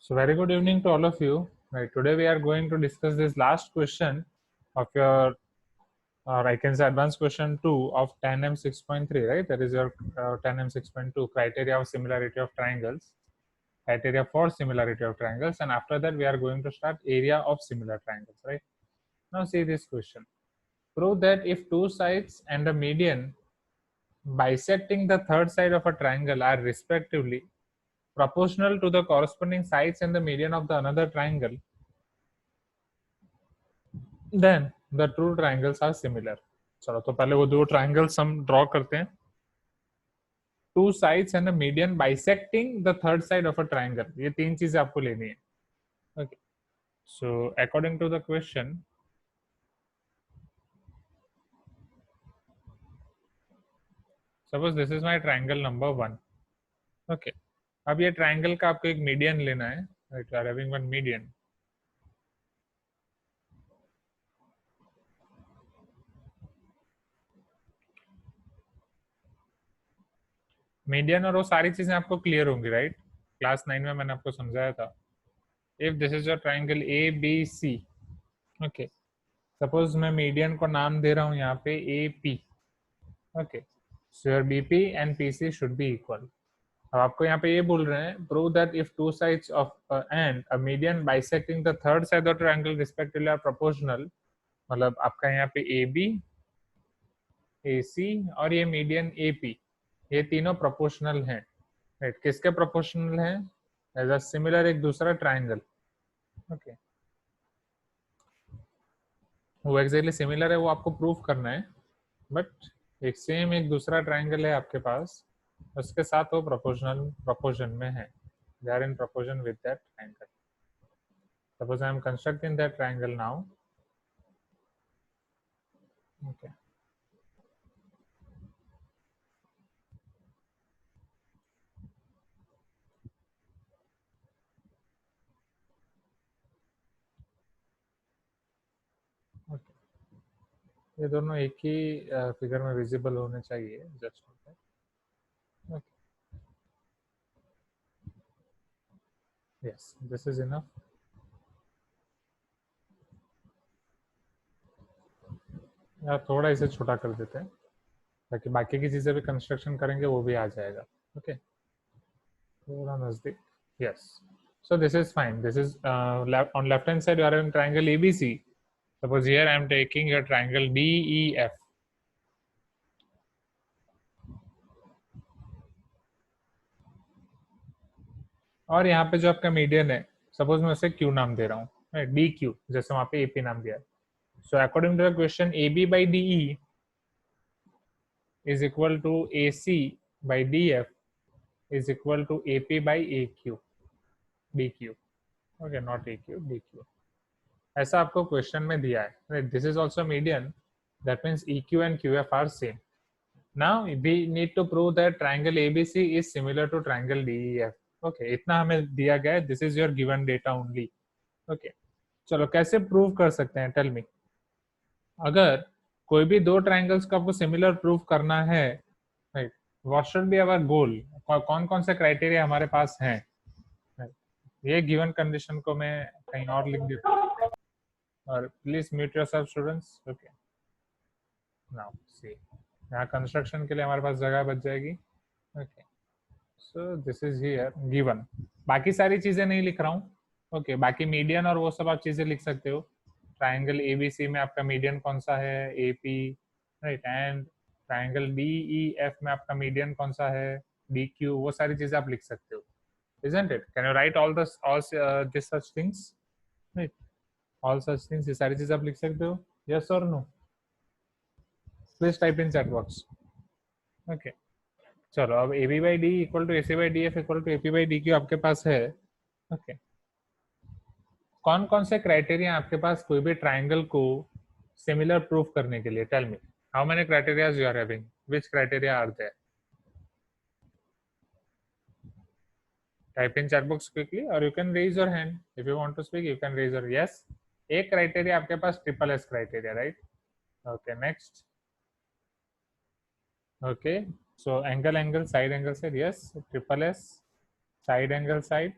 So very good evening to all of you. Right, today we are going to discuss this last question of your, or I can say advanced question 2 of 10M 6.3, right? That is your 10M 6.2 criteria of similarity of triangles, criteria for similarity of triangles, and after that we are going to start area of similar triangles, right? Now see this question. Prove that if two sides and a median bisecting the third side of a triangle are respectively proportional to the corresponding sides and the median of the another triangle, then the two triangles are similar. चलो तो पहले वो दो triangles हम draw करते हैं. Two sides and a median bisecting the third side of a triangle. ये तीन चीजें आपको लेनी है. Okay. So according to the question, suppose this is my triangle number 1. Okay. अब ये triangle का आपको एक median लेना है. Right, you are having one median. Median और वो सारी चीजें आपको क्लियर होंगी, राइट? क्लास 9 में मैंने आपको समझाया था. If this is your triangle A B C, okay, suppose मैं मीडियन को नाम दे रहा हूँ यहाँ पे A P. Okay, so your B P and P C should be equal. अब आपको यहाँ पे ये बोल रहे हैं prove that if two sides of and a median bisecting the third side of triangle respectively are proportional. मतलब आपका यहाँ पे ए बी, ए सी और ये मीडियन ए पी, ये तीनों प्रोपोर्शनल हैं. राइट, किसके प्रोपोर्शनल हैं? एज अ सिमिलर एक दूसरा ट्रायंगल. ओके, वो एक्जेक्टली सिमिलर है वो आपको प्रूव करना है, बट एक सेम एक दूसरा ट्रायंगल है आपके पास, उसके साथ वो प्रोपोर्शन में है. They are in proportion with that triangle. Suppose I am constructing that triangle now. Okay, ये दोनों एक ही फिगर में विजिबल होने चाहिए. Just okay, yes, this is enough. यार थोड़ा इसे छोटा कर देते हैं ताकि बाकी की चीजें भी कंस्ट्रक्शन करेंगे वो भी आ जाएगा. ओके, थोड़ा नजदीक. Yes, so this is fine. This is on left hand side you are having triangle ABC. Suppose here I am taking your triangle DEF. और यहाँ पे जो आपका मीडियन है, सपोज मैं उसे Q नाम दे रहा हूँ, डी क्यू, जैसे वहां पे AP नाम दिया. So according to the question AB by DE is equal to AC by DF is equal to AP by AQ, DQ. Okay, not AQ, DQ. ऐसा आपको क्वेश्चन में दिया है. This is also median, that means EQ and QF are same. Now we need to prove that triangle ABC is similar to triangle DEF. Okay, इतना हमें दिया गया है. This is your given data only. Okay, चलो कैसे prove कर सकते हैं? Tell me. अगर कोई भी दो ट्रायंगल्स को आपको सिमिलर प्रूव करना है, right, what should be our goal? कौन कौन से क्राइटेरिया हमारे पास हैं? ये गिवन कंडीशन को मैं कहीं और लिख देता हूँ. और please mute yourself students. Okay, now see, यहाँ कंस्ट्रक्शन के लिए हमारे पास जगह बच जाएगी. Okay, so this is here given. बाकी सारी चीजें नहीं लिख रहा हूँ. ओके, बाकी मीडियन और वो सब आप चीजें लिख सकते हो. ट्राइंगल एबीसी में आपका मीडियन कौन सा है? AP, right. And triangle DEF में आपका मीडियन कौन सा है? डीक्यू. वो सारी चीजें आप लिख सकते हो. isn't it? Can you write all this such things? Right, all such things, ये सारी चीजें आप लिख सकते हो. yes or no? Please type in chat box. Okay, चलो अब A B by D equal to A C by D F equal to A P by D Q आपके पास है. ओके, कौन कौन से क्राइटेरिया आपके पास कोई भी ट्राइंगल को सिमिलर प्रूफ करने के लिए? Tell me, how many criterias you are having? Which criteria are there? Type in chat box quickly और you can raise your hand if you want to speak. You can raise your. Yes, एक criteria आपके पास triple S criteria, right? Okay, next. Okay, so angle side angle side, yes, triple S, side angle side,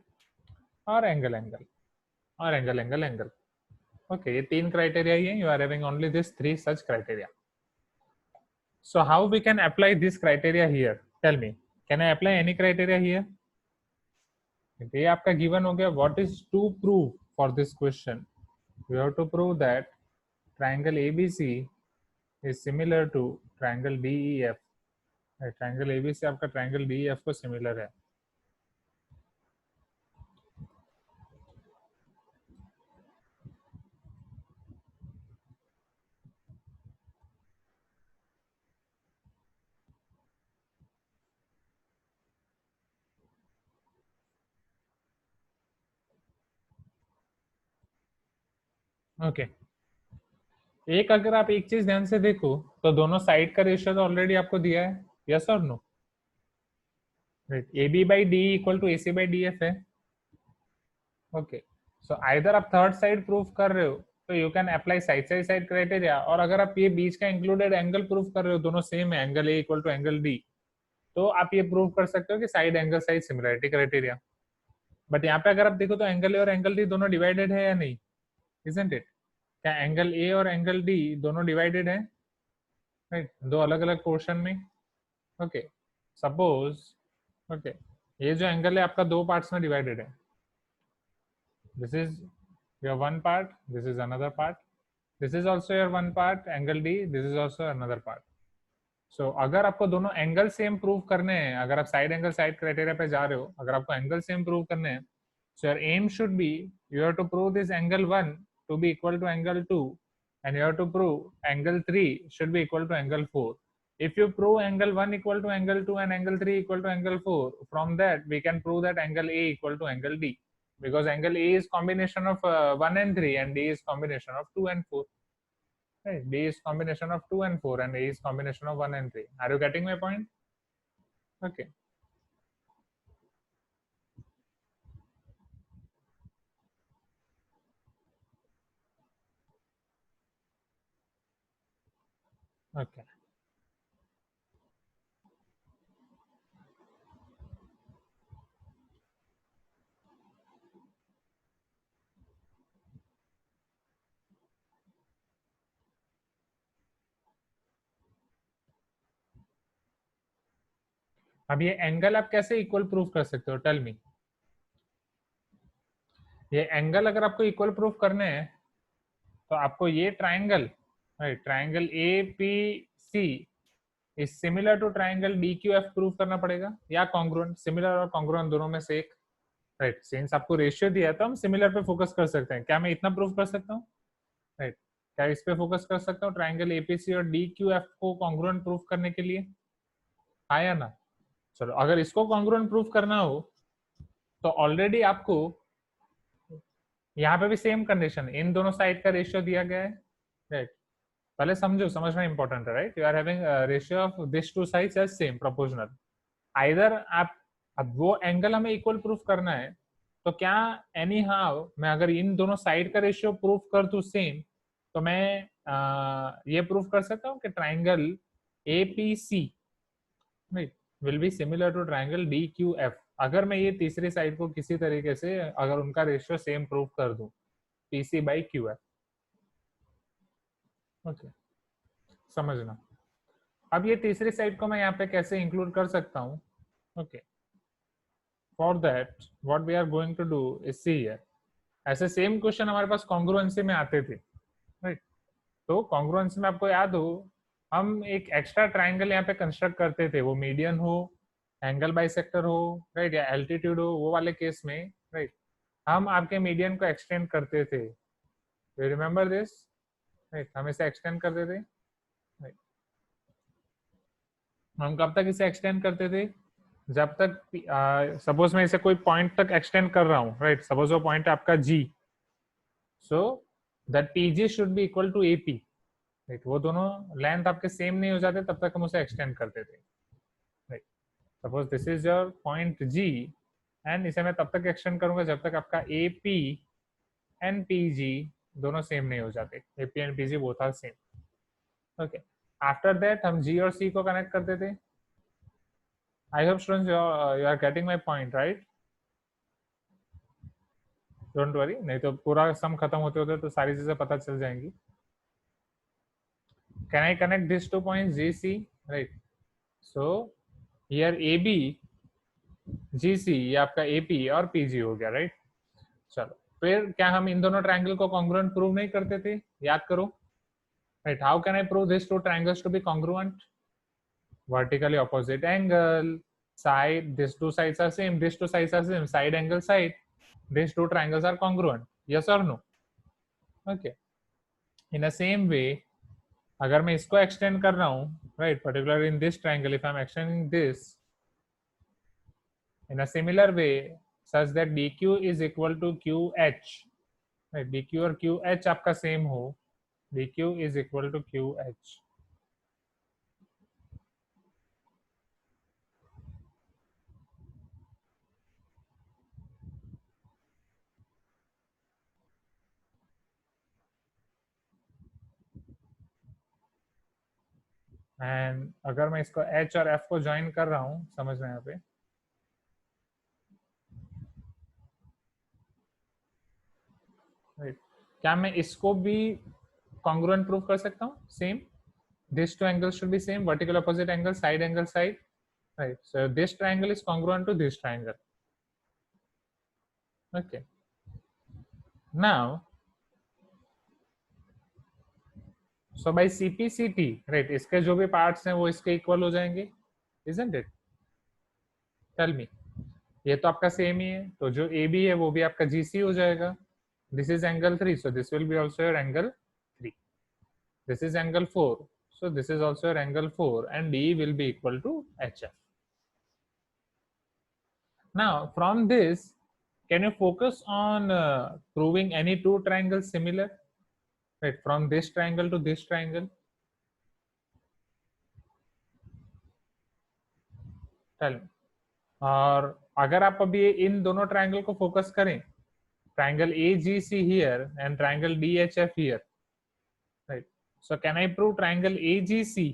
और angle angle और angle angle angle. Okay, ये तीन criteria ही है, you are having only this three such criteria. So how we can apply this criteria here? Tell me, can I apply any criteria here? ये आपका given हो गया. What is to prove for this question? You have to prove that triangle ABC is similar to triangle DEF. Triangle ABC आपका triangle DEF को similar है. Okay, एक अगर आप एक चीज ध्यान से देखो तो दोनों साइड का रेशियो तो ऑलरेडी आपको दिया है. यस और no? A B by D equal to A C by D F है. ओके, सो आइदर आप थर्ड साइड प्रूफ कर रहे हो तो you can apply side side side criteria, और अगर आप ये बीच का इंक्लूडेड एंगल प्रूफ कर रहे हो, दोनों सेम है, angle A equal to angle D, तो आप ये प्रूव कर सकते हो कि side angle side similarity criteria. But यहाँ पे अगर आप देखो तो एंगल ए और एंगल डी दोनों डिवाइडेड है या नहीं? Isn't it? क्या एंगल ए और एंगल डी दोनों डिवाइडेड है? राइट, दो अलग अलग पोर्शन में. ओके, सपोज ओके, ये जो एंगल है आपका दो पार्ट्स में डिवाइडेड है. This is your one part, this is another part, this is also your one part angle D, this is also another part. So अगर आपको दोनों एंगल सेम प्रूव करने हैं, अगर आप साइड एंगल साइड क्राइटेरिया पे जा रहे हो, अगर आपको एंगल सेम प्रूव करने हैं, so your aim should be you have to prove this angle 1 to be equal to angle 2, and you have to prove angle 3 should be equal to angle 4. If you prove angle 1 equal to angle 2 and angle 3 equal to angle 4, from that we can prove that angle A equal to angle D, because angle A is combination of 1 and 3 and D is combination of 2 and 4. Right? D is combination of 2 and 4 and A is combination of 1 and 3. Are you getting my point? Okay. Okay. अब ये angle आप कैसे equal proof कर सकते हो? Tell me. ये angle अगर आपको इक्वल प्रूफ करने हैं तो आपको ये triangle, right, triangle A P C is similar to triangle D Q F proof करना पड़ेगा, या कॉन्ग्रुएंट. सिमिलर और कॉन्ग्रुएंट दोनों में से एक. राइट, सिंस आपको रेशियो दिया है तो हम सिमिलर पे फोकस कर सकते हैं. क्या मैं इतना प्रूफ कर सकता हूँ? राइट, क्या इस पे फोकस कर सकता हूँ ट्राइंगल एपीसी और डी क्यू एफ को कॉन्ग्रुएंट प्रूफ करने के लिए? आया ना? चलो, अगर इसको कॉन्ग्रुएंट प्रूफ करना हो तो ऑलरेडी आपको यहाँ पे भी सेम कंडीशन, इन दोनों साइड का रेशियो दिया गया है. राइट, पहले समझो, समझना इंपॉर्टेंट है. Right, you are having ratio of this two sides as same proportional. Either आप, अब वो एंगल हमें इक्वल प्रूफ करना है तो क्या एनी हाउ मैं अगर इन दोनों साइड का रेशियो प्रूफ कर दूं सेम, तो मैं ये प्रूफ कर सकता हूँ कि triangle A P C will be similar to triangle D Q F, अगर मैं ये तीसरी साइड को किसी तरीके से अगर उनका रेशियो सेम प्रूफ कर दूं, P C by Q F. Okay, समझना. अब ये तीसरी साइड को मैं यहाँ पे कैसे इंक्लूड कर सकता हूँ? Okay, for that what we are going to do is see here. ऐसे सेम क्वेश्चन हमारे पास कॉन्ग्रुएंसी में आते थे. राइट, तो कॉन्ग्रुएंसी में आपको याद हो, हम एक एक्स्ट्रा ट्राइंगल यहाँ पे कंस्ट्रक्ट करते थे, वो मीडियन हो, एंगल बाइसेक्टर हो, राइट, या एल्टीट्यूड हो, वो वाले केस में, राइट, हम आपके मीडियन को एक्सटेंड करते थे. You remember this? राइट, हम इसे एक्सटेंड करते थे. राइट, हम कब तक इसे एक्सटेंड करते थे? जब तक सपोज मैं इसे कोई पॉइंट तक एक्सटेंड कर रहा हूँ. राइट, सपोज वो पॉइंट है आपका G, so that P G should be equal to A P. Right, वो दोनों लेंथ आपके सेम नहीं हो जाते तब तक हम उसे एक्सटेंड करते थे. Right, suppose this is your point G, and इसे मैं तब तक एक्सटेंड करूंगा जब तक आपका A P and P G दोनों सेम नहीं हो जाते. A P and P G both are same. Okay, after that हम जी और सी को कनेक्ट करते थे. I hope students you are getting my point, right? Don't worry, नहीं तो पूरा सम खत्म होते होते तो सारी चीजें पता चल जाएंगी. Can I connect this to point G C, right. So here A B G C, ये आपका ए पी और पी जी हो गया, राइट. चलो, फिर क्या हम इन दोनों ट्रायंगल को कॉन्ग्रुएंट प्रूव नहीं करते थे? याद करो, right. How can I prove this two triangles to be congruent? Vertically opposite angle, side, these two sides are same, these two sides are same, side angle side, these two triangles are congruent. Yes or no? Okay. In the same way, अगर मैं इसको extend कर रहा हूँ, right, particularly in this triangle, if I'm extending this in a similar way such that dq is equal to qh, right, dq और qh आपका same हो, dq is equal to qh. And अगर मैं इसको h और f को join कर रहा हूँ, समझना यहाँ पे, राइट, क्या मैं इसको भी कॉन्ग्रुएंट प्रूव कर सकता हूँ? Same, this two angles should be same, vertical opposite angle, side, right. So this triangle is congruent to this triangle. Okay. Now so by CPCT, right, इसके जो भी पार्ट्स हैं वो इसके इक्वल हो जाएंगे, इजंट इट? Tell me. ये तो आपका सेम ही है, तो जो ए बी है वो भी आपका जीसी हो जाएगा. This is angle 3, so this will be also your angle 3. This is angle 4, so this is also your angle 4, and D will be equal to HF. Now from this, can you focus on proving any two triangles similar, right, from this triangle to this triangle? Tell me. और अगर आप अभी इन दोनों triangle को focus करें, triangle AGC here and triangle DHF here, right? So can I prove triangle AGC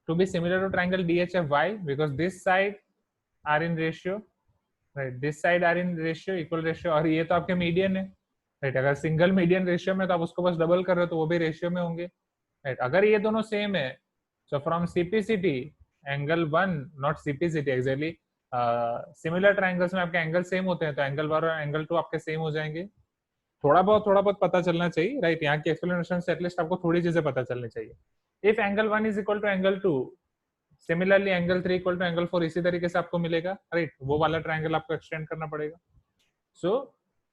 to be similar to triangle DHF? Why? Because this side are in ratio, right? This side are in ratio, equal ratio, और ये तो आपके median है, right. अगर single median ratio में तो आप उसको बस डबल कर रहे हो तो वो भी रेशियो में होंगे, राइट. अगर ये दोनों सेम है, so from CPCT angle 1, not CPCT actually, similar triangles में आपके एंगल सेम होते हैं, तो एंगल 1 और एंगल 2 आपके सेम हो जाएंगे. थोड़ा बहुत पता चलना चाहिए, राइट. यहाँ की एक्सप्लेनेशन से एटलीस्ट आपको थोड़ी चीजें पता चलनी चाहिए. If angle 1 is equal to angle 2, similarly angle 3 equal to angle 4 इसी तरीके से आपको मिलेगा, राइट. वो वाला ट्रायंगल आपको एक्सटेंड करना पड़ेगा. सो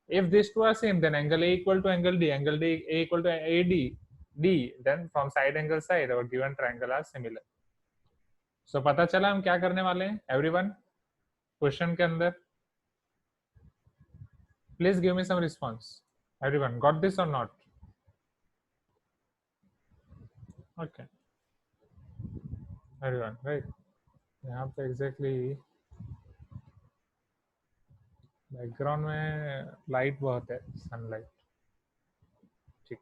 if these two are same, then angle A equal to angle D, angle D A equal to AD D, then from side angle side our given triangle are similar. So पता चला हम क्या करने वाले हैं everyone? Question के अंदर please give me some response. Everyone got this or not? Okay, everyone, right. यहाँ पे exactly बैकग्राउंड में लाइट बहुत है, सनलाइट. ठीक,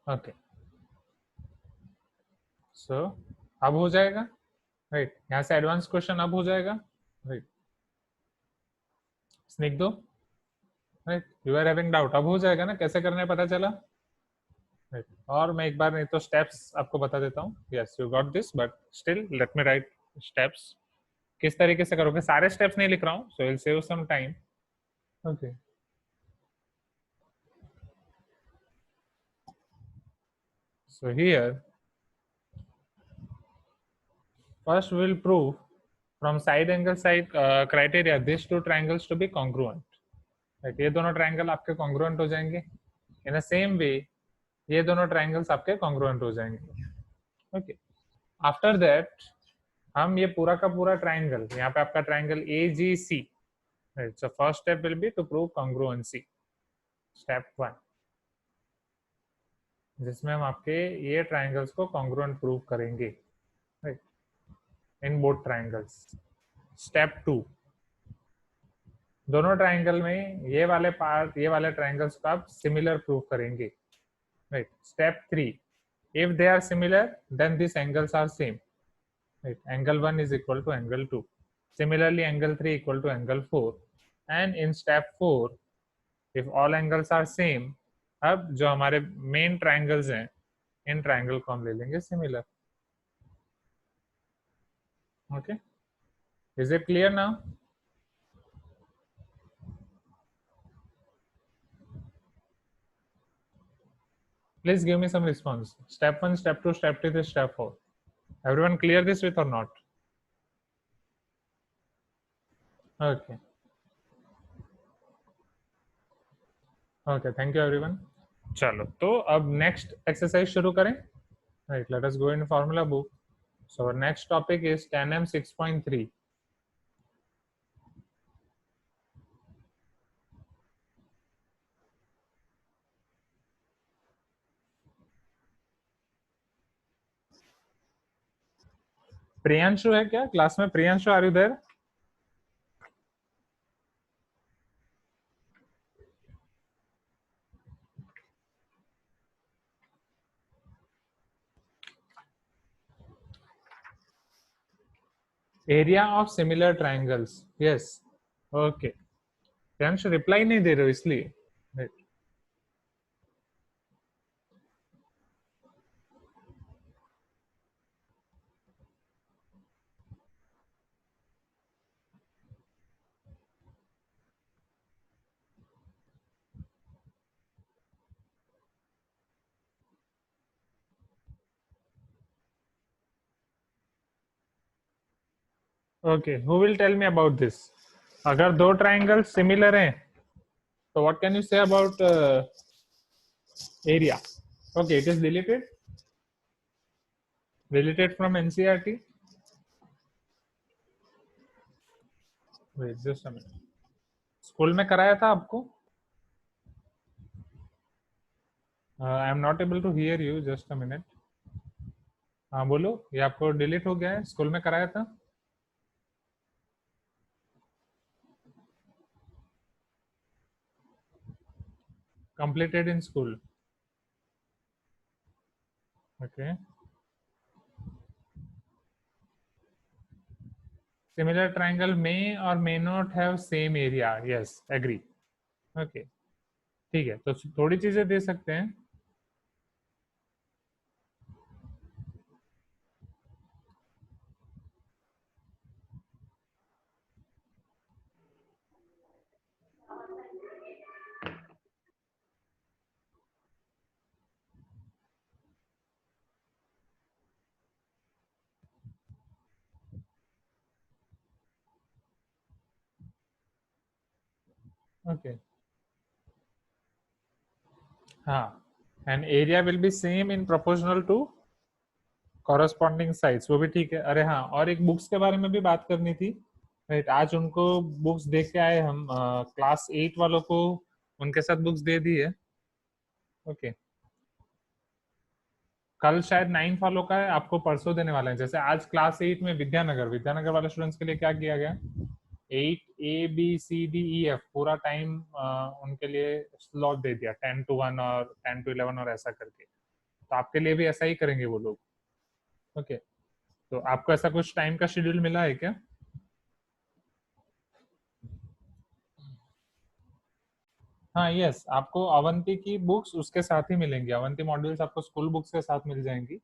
ओके. सो अब हो जाएगा, राइट. यहाँ से एडवांस क्वेश्चन अब हो जाएगा, right. Snigdho, right, you are having doubt, अब हो जाएगा ना? कैसे करना है पता चला, राइट. और मैं एक बार नहीं तो स्टेप्स आपको बता देता हूँ. Yes, you got this, but still let me right steps. किस तरीके से करोगे? सारे स्टेप्स नहीं लिख रहा हूँ, so will save some time. Okay. So here first we will prove from side angle side criteria these two triangles to be congruent, right. ये दोनों ट्रायंगल आपके congruent हो जाएंगे. in the same way ये दोनों ट्रायंगल्स आपके congruent हो जाएंगे. ओके. आफ्टर दैट हम ये पूरा का पूरा ट्रायंगल, यहाँ पे आपका triangle AGC, right. So first step will be to prove congruency, step 1, जिसमें हम आपके ये ट्रायंगल्स को congruent प्रूव करेंगे, right, in both triangles. Step 2, दोनों ट्रायंगल में ये वाले पार्ट, ये वाले ट्रायंगल्स को आप सिमिलर प्रूव करेंगे, right. Step 3, if they are similar then this angles are same, right. Angle 1 is equal to angle 2. Similarly, angle 3 equal to angle 4. And in step 4, if all angles are same, अब जो हमारे main triangles हैं, in triangle को हम ले लेंगे similar. Okay, is it clear now? Please give me some response. Step 1, step 2, step 3, step 4. Everyone clear this with or not? Okay. Okay, thank you everyone. चलो तो अब नेक्स्ट एक्सरसाइज शुरू करें. Right, let us go in formula book. So our next topic is 10m 6.3. Priyanshu है क्या class में? Priyanshu, are you there? Area of similar triangles. Yes. Okay. Priyanshu reply नहीं दे रहे हो इसलिए. Okay, who will tell me about this? अगर दो ट्राइंगल सिमिलर हैं तो what can you say about area? Okay, it is deleted from NCERT. Wait just a minute. School में कराया था आपको? I am not able to hear you. Just a minute. हाँ बोलो. ये आपको डिलीट हो गया है? स्कूल में कराया था? Completed in school. Okay. Similar triangle may or may not have same area. Yes, agree. Okay. ठीक है, तो थोड़ी चीजें दे सकते हैं. Okay. हाँ. And area will be same in proportional to corresponding sides. वो भी ठीक है. अरे हाँ, और एक बुक्स के बारे में भी बात करनी थी. राइट, आज उनको बुक्स देख के आए हम. क्लास 8 वालों को उनके साथ बुक्स दे दी है. ओके. कल शायद 9 वालों का है, आपको परसों देने वाले हैं. जैसे आज क्लास 8 में विद्यानगर वाले स्टूडेंट्स के लिए क्या किया गया? 8 A B C D E F पूरा टाइम उनके लिए स्लॉट दे दिया, 10 to 1 और 10 to 11 और ऐसा करके. तो आपके लिए भी ऐसा ही करेंगे वो लोग. ओके. तो आपको ऐसा कुछ टाइम का शेड्यूल मिला है क्या? हाँ यस, आपको अवंती की बुक्स उसके साथ ही मिलेंगी. अवंती मॉड्यूल्स आपको स्कूल बुक्स के साथ मिल जाएंगी.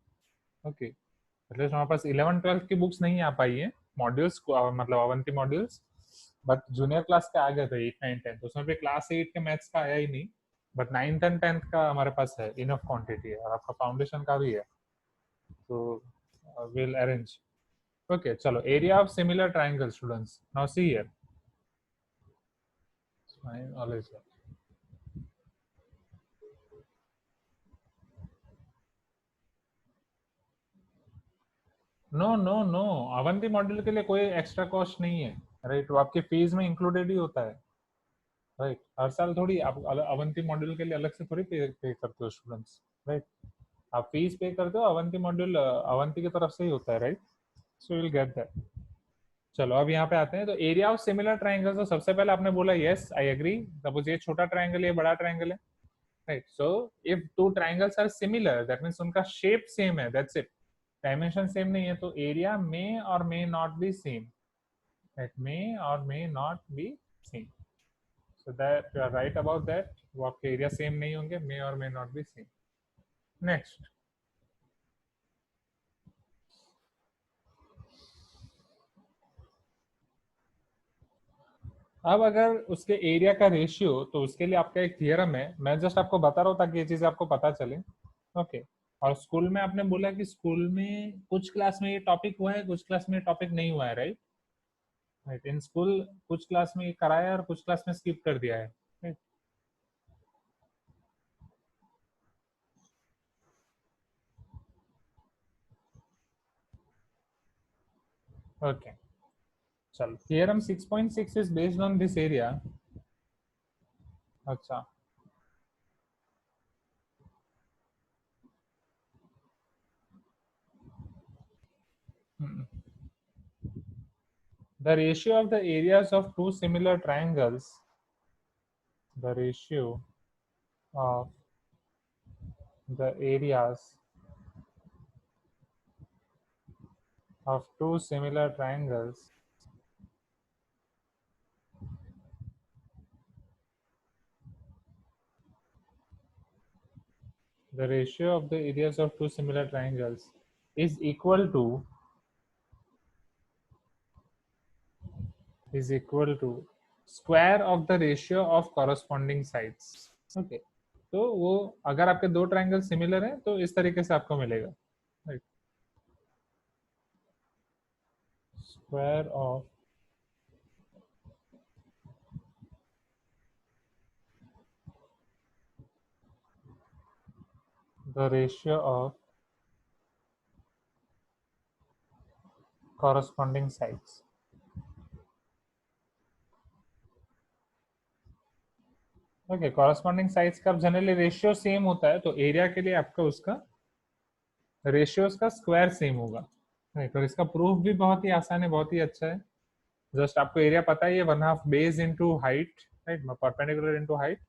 ओके. मतलब हमारे पास 11-12 की बुक्स नहीं आ पाई है मॉड्यूल्स, मतलब Avanti modules. But junior class के आ गए थे 8, 9, 10. उसमें भी क्लास 8 के मैथ्स का आया ही नहीं. बट 9th एंड 10th का हमारे पास है, इनफ क्वांटिटी है. और आपका फाउंडेशन का भी है. तो विल अरेंज. ओके. चलो, area of similar triangle students. Now see here. Always. No no no, Avanti module के लिए कोई एक्स्ट्रा कॉस्ट नहीं है. राइट, वो आपके फीस में इंक्लूडेड ही होता है. राइट, हर साल थोड़ी आप अवंती मॉड्यूल के लिए अलग से थोड़ी पे करते हो स्टूडेंट्स. राइट, आप फीस पे करते हो, अवंती मॉड्यूल अवंती की तरफ से ही होता है. Right, so will get that. चलो अब यहाँ पे आते हैं. तो एरिया ऑफ सिमिलर ट्राइंगल, तो सबसे पहले आपने बोला यस आई एग्री. सपोज ये छोटा ट्राइंगल, ये बड़ा ट्राइंगल है. Right, so if two triangles are similar that means उनका शेप सेम है. That's it. डायमेंशन सेम नहीं है तो एरिया मे और may not be same. It may or may not be same. So that you are right about that. वो आपके area same नहीं होंगे, may or may not be same. Next. अब अगर उसके एरिया का रेशियो, तो उसके लिए आपका एक थियरम है, मैं जस्ट आपको बता रहा हूँ ताकि ये चीज आपको पता चले. ओके. और स्कूल में आपने बोला कि स्कूल में कुछ क्लास में ये टॉपिक हुआ है, कुछ क्लास में ये टॉपिक नहीं हुआ है, राइट? राइट. इन स्कूल कुछ क्लास में ये कराया और कुछ क्लास में स्किप कर दिया है. ओके. चलो, theorem 6.6 is based on this area. अच्छा. The ratio of the areas of two similar triangles, the ratio of the areas of two similar triangles the ratio of the areas of two similar triangles is equal to square of the ratio of corresponding sides. Okay. तो वो अगर आपके दो triangle similar हैं तो इस तरीके से आपको मिलेगा, right? Square of the ratio of corresponding sides. Okay. Corresponding sides का जनरली रेशियो सेम होता है, तो एरिया के लिए आपका उसका रेशियोज का स्क्वायर सेम होगा, राइट? और इसका प्रूफ भी बहुत ही आसान है, बहुत ही अच्छा है. जस्ट आपको एरिया पता ही है, 1/2 base into height, right? Perpendicular into height.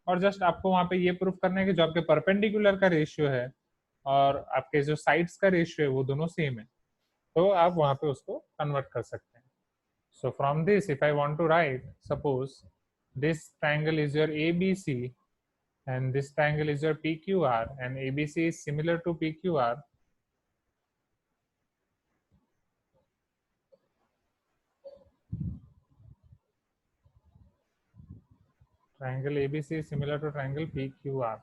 और जस्ट आपको वहां पे ये प्रूफ करना है कि जो आपके परपेंडिकुलर का रेशियो है और आपके जो साइड्स का रेशियो है वो दोनों सेम है, तो आप वहां पे उसको कन्वर्ट कर सकते हैं. So from this if I want to write, suppose this triangle is your ABC and this triangle is your PQR and ABC is similar to PQR, triangle ABC is similar to triangle PQR.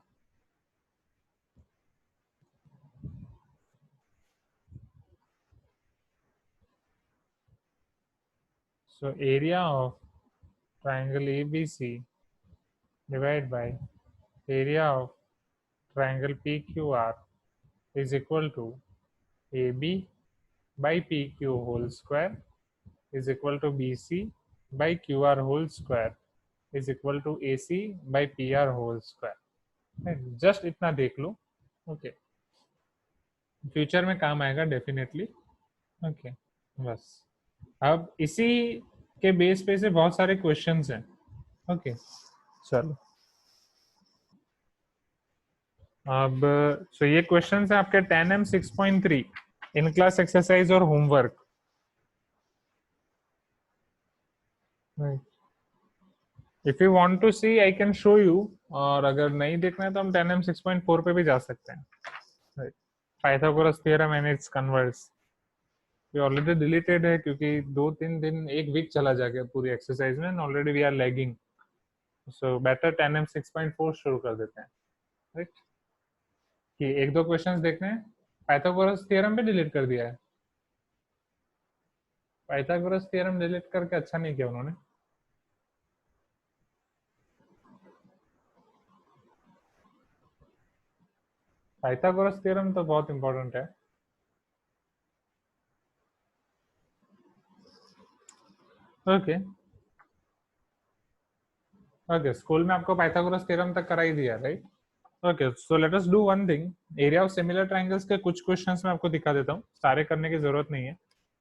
So area of triangle ABC divided by area of triangle PQR is equal to AB by PQ whole square is equal to BC by QR whole square is equal to AC by PR whole square. Just इतना देख लो. Okay. Future में काम आएगा definitely. Okay. बस अब इसी के base पे से बहुत सारे क्वेश्चंस हैं. ओके. चलो, अब सो ये क्वेश्चंस हैं आपके 10M 6.3 इन क्लास एक्सरसाइज और homework. If you want to see I can show you, और अगर नहीं देखना है तो हम 10M 6.4 पे भी जा सकते हैं. Pythagoras theorem and it's converse ये ऑलरेडी डिलीटेड है क्योंकि 2-3 दिन, एक वीक चला जाएगा पूरी एक्सरसाइज में, already we are lagging. So better 10M 6.4 शुरू कर देते हैं, राइट? कि एक दो क्वेश्चंस देखने हैं. पाइथागोरस थ्योरम भी डिलीट कर दिया है. पाइथागोरस थ्योरम डिलीट करके अच्छा नहीं किया उन्होंने. पाइथागोरस थ्योरम तो बहुत इंपॉर्टेंट है. ओके. ओके. स्कूल में आपको पाइथागोरस थ्योरम तक करा ही दिया, right? Okay. So let us do one thing. Area of similar triangles के कुछ क्वेश्चंस मैं आपको दिखा देता हूँ. सारे करने की जरूरत नहीं है.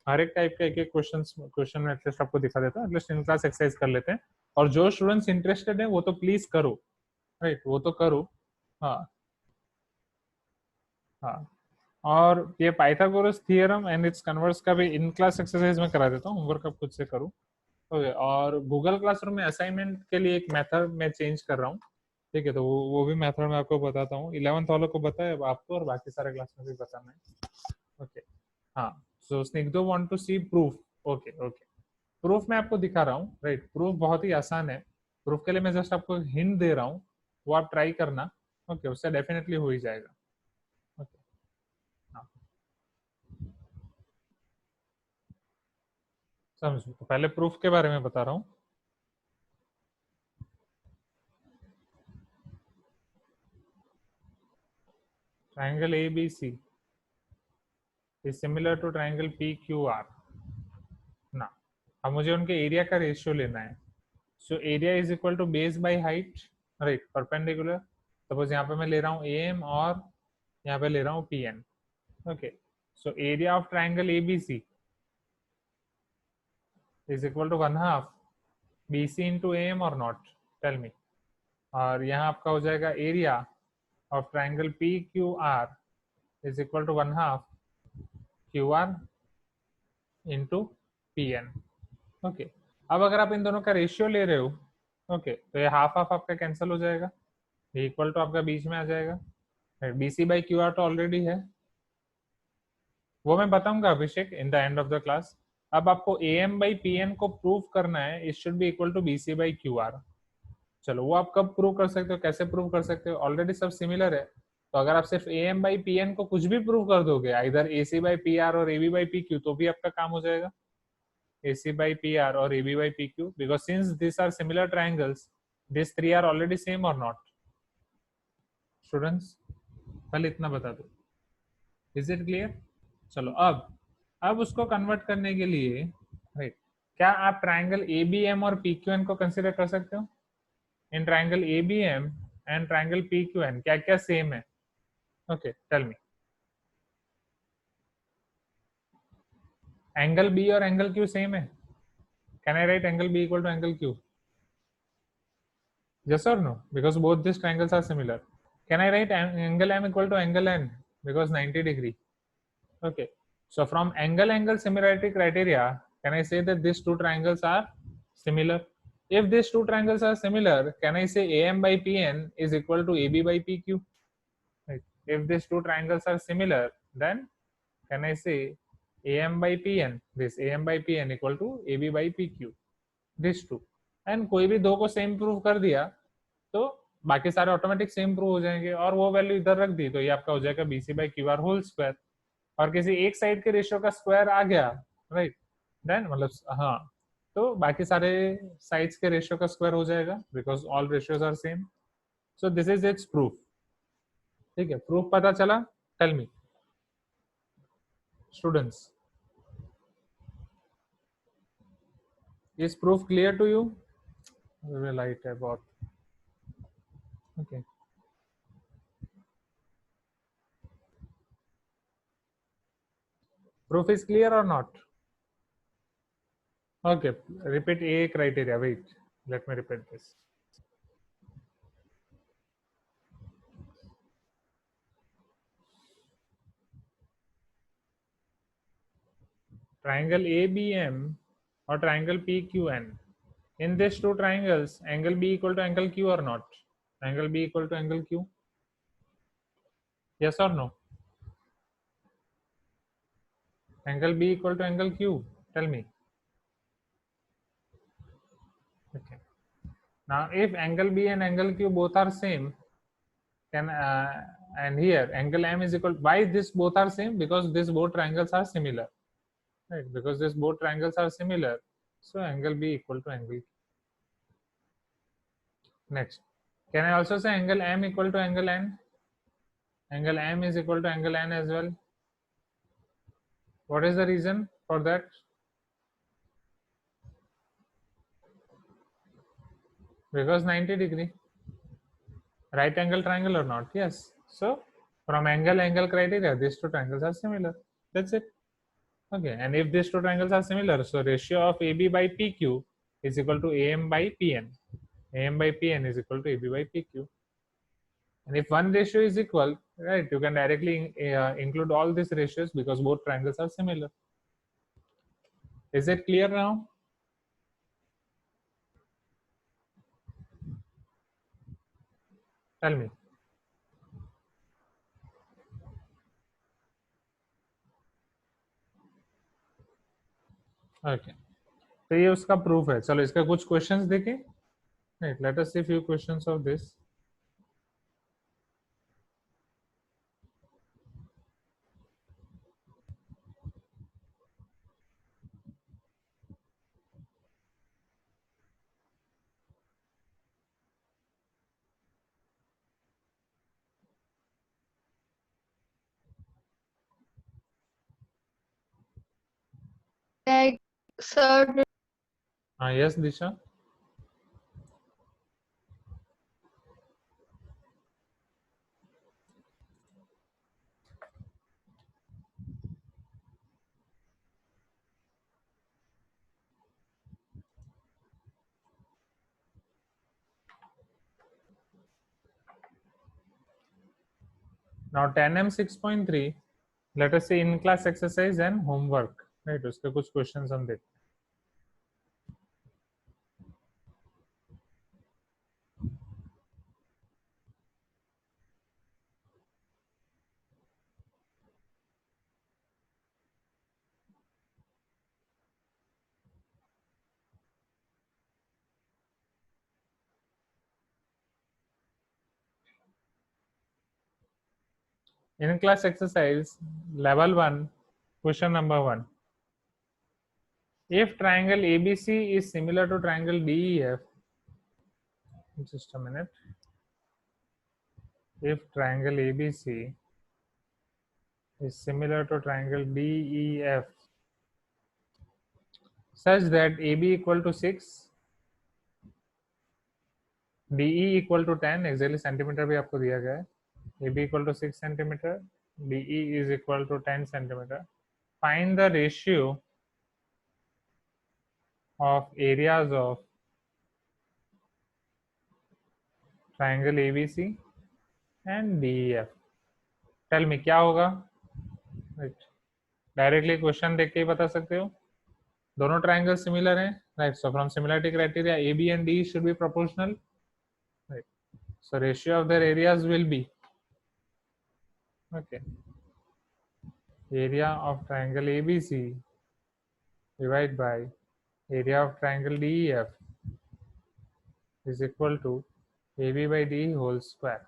हर एक टाइप का एक एक क्वेश्चन में एटलीस्ट आपको दिखा देता हूँ. एटलीस्ट इन क्लास एक्सरसाइज कर लेते हैं. और जो स्टूडेंट्स इंटरेस्टेड है वो तो प्लीज करो, राइट? वो तो करो. हाँ. हाँ. और ये Pythagoras theorem and it's converse का भी इन क्लास एक्सरसाइज में करा देता हूँ, होमवर्क आप खुद से करूँ। ओके, और गूगल क्लासरूम में असाइनमेंट के लिए एक मेथड मैं चेंज कर रहा हूँ, ठीक है, तो वो भी मेथड मैं आपको बताता हूँ। 11th वालों को पता है आपको, और बाकी सारे क्लास में भी बताना है। ओके, हाँ, so Snigdho want to see proof. Okay okay, proof मैं आपको दिखा रहा हूँ, राइट। प्रूफ बहुत ही आसान है, प्रूफ के लिए मैं जस्ट आपको हिंट दे रहा हूँ, वो आप ट्राई करना। ओके, उससे डेफिनेटली हो ही जाएगा। ओके, हाँ, समझो, तो पहले प्रूफ के बारे में बता रहा हूँ। Triangle A B C is similar to triangle P Q R ना। अब मुझे उनके एरिया का रेशियो लेना है। So area is equal to base by height, right, perpendicular. Suppose यहाँ पे मैं ले रहा हूँ ए एम, और यहाँ पे ले रहा हूँ P N. Okay, so area of triangle A B C is equal to 1/2 B C into A M, और नॉट, टेल मी। और यहाँ आपका हो जाएगा area of triangle P Q R is equal to 1/2 Q R into P N. Okay, अब अगर आप इन दोनों का रेशियो ले रहे हो, ओके, तो ये हाफ हाफ आपका कैंसिल हो जाएगा, ये इक्वल टू आपका बीच में आ जाएगा। B C by Q R तो ऑलरेडी है, वो मैं बताऊंगा Abhishek in the end of the class. अब आपको A M by P N को प्रूव करना है, it should be equal to B C by Q R. चलो, वो आप कब प्रूव कर सकते हो, कैसे प्रूव कर सकते हो, ऑलरेडी सब सिमिलर है। तो अगर आप सिर्फ A M by P N को कुछ भी प्रूव कर दोगे, इधर A C by P R और A B by P Q, तो भी आपका काम हो जाएगा। AC by PR or AB by PQ, because since these are similar triangles, these three are already same or not? Students, पहले इतना बता दो, इज इट क्लियर? चलो, अब उसको कन्वर्ट करने के लिए, राइट, क्या आप ट्राइंगल ABM और PQN को कंसिडर कर सकते हो? इन triangle ABM and triangle PQN क्या क्या सेम है? Okay, tell me. Angle B और एंगल Q सेम है? Can I write angle B equal to angle Q? Yes or no? Because both these triangles are similar. Can I write angle M equal to angle N? Because 90 degree. Okay. So from angle similarity criteria, can I say that these two triangles are similar? If these two triangles are similar, can I say AM by PN is equal to AB by PQ? Right. If these two triangles are similar, then can I say AM by PN, this AM by PN equal to AB by PQ? These two. And कोई भी दो को same prove कर दिया, तो बाकी सारे automatic same prove हो जाएंगे, और वो वैल्यू इधर रख दी, तो ये आपका हो जाएगा BC by Q R whole square. और किसी एक साइड के रेशियो का स्क्वायर आ गया, राइट, देन मतलब, हाँ, तो बाकी सारे साइड्स के रेशियो का स्क्वायर हो जाएगा, because all ratios are same. So this is its proof. ठीक है, प्रूफ पता चला? Tell me students, is proof clear to you? Light है बहुत। Okay, proof is clear or not? Okay, repeat A criteria. Wait, let me repeat this. Triangle ABM or triangle PQN. In these two triangles, angle B equal to angle Q or not? Angle B equal to angle Q? Yes or no? Angle B equal to angle Q? Tell me. Okay. Now, if angle B and angle Q both are same, can and here angle M is equal. Why this both are same? Because these both triangles are similar, right? Because these both triangles are similar, so angle B equal to angle Q. Next, can I also say angle M equal to angle N? Angle M is equal to angle N as well. What is the reason for that? Because 90 degree. Right angle triangle or not? Yes. So from angle criteria, these two triangles are similar. That's it. Okay. And if these two triangles are similar, so ratio of AB by PQ is equal to AM by PN. AM by PN is equal to AB by PQ. And if one ratio is equal, right, you can directly include all these ratios because both triangles are similar. Is it clear now? Tell me. Okay. तो ये उसका proof है. चलो इसका कुछ questions देखें. Right, let us see few questions of this. Like, sir, Yes, Disha. Now 10M 6.3. Let us see in class exercise and homework. Right, उसके कुछ questions हम देखते हैं. In class exercise level 1, question number 1. If triangle ABC is similar to triangle DEF, just a minute. If triangle ABC is similar to triangle DEF such that AB equal to 6, DE equal to 10, exactly centimeter भी आपको दिया गया है. AB equal to 6 centimeter, DE is equal to 10 centimeter. Find the ratio of areas of triangle ABC and DEF. Tell me क्या होगा? Right. Directly question देख के ही बता सकते हो. दोनों ट्राइंगल सिमिलर हैं, right. So from similarity criteria AB and DE should be proportional, right. So ratio of their areas will be, okay, area of triangle ABC divided by area of triangle DEF is equal to AB by DE whole square.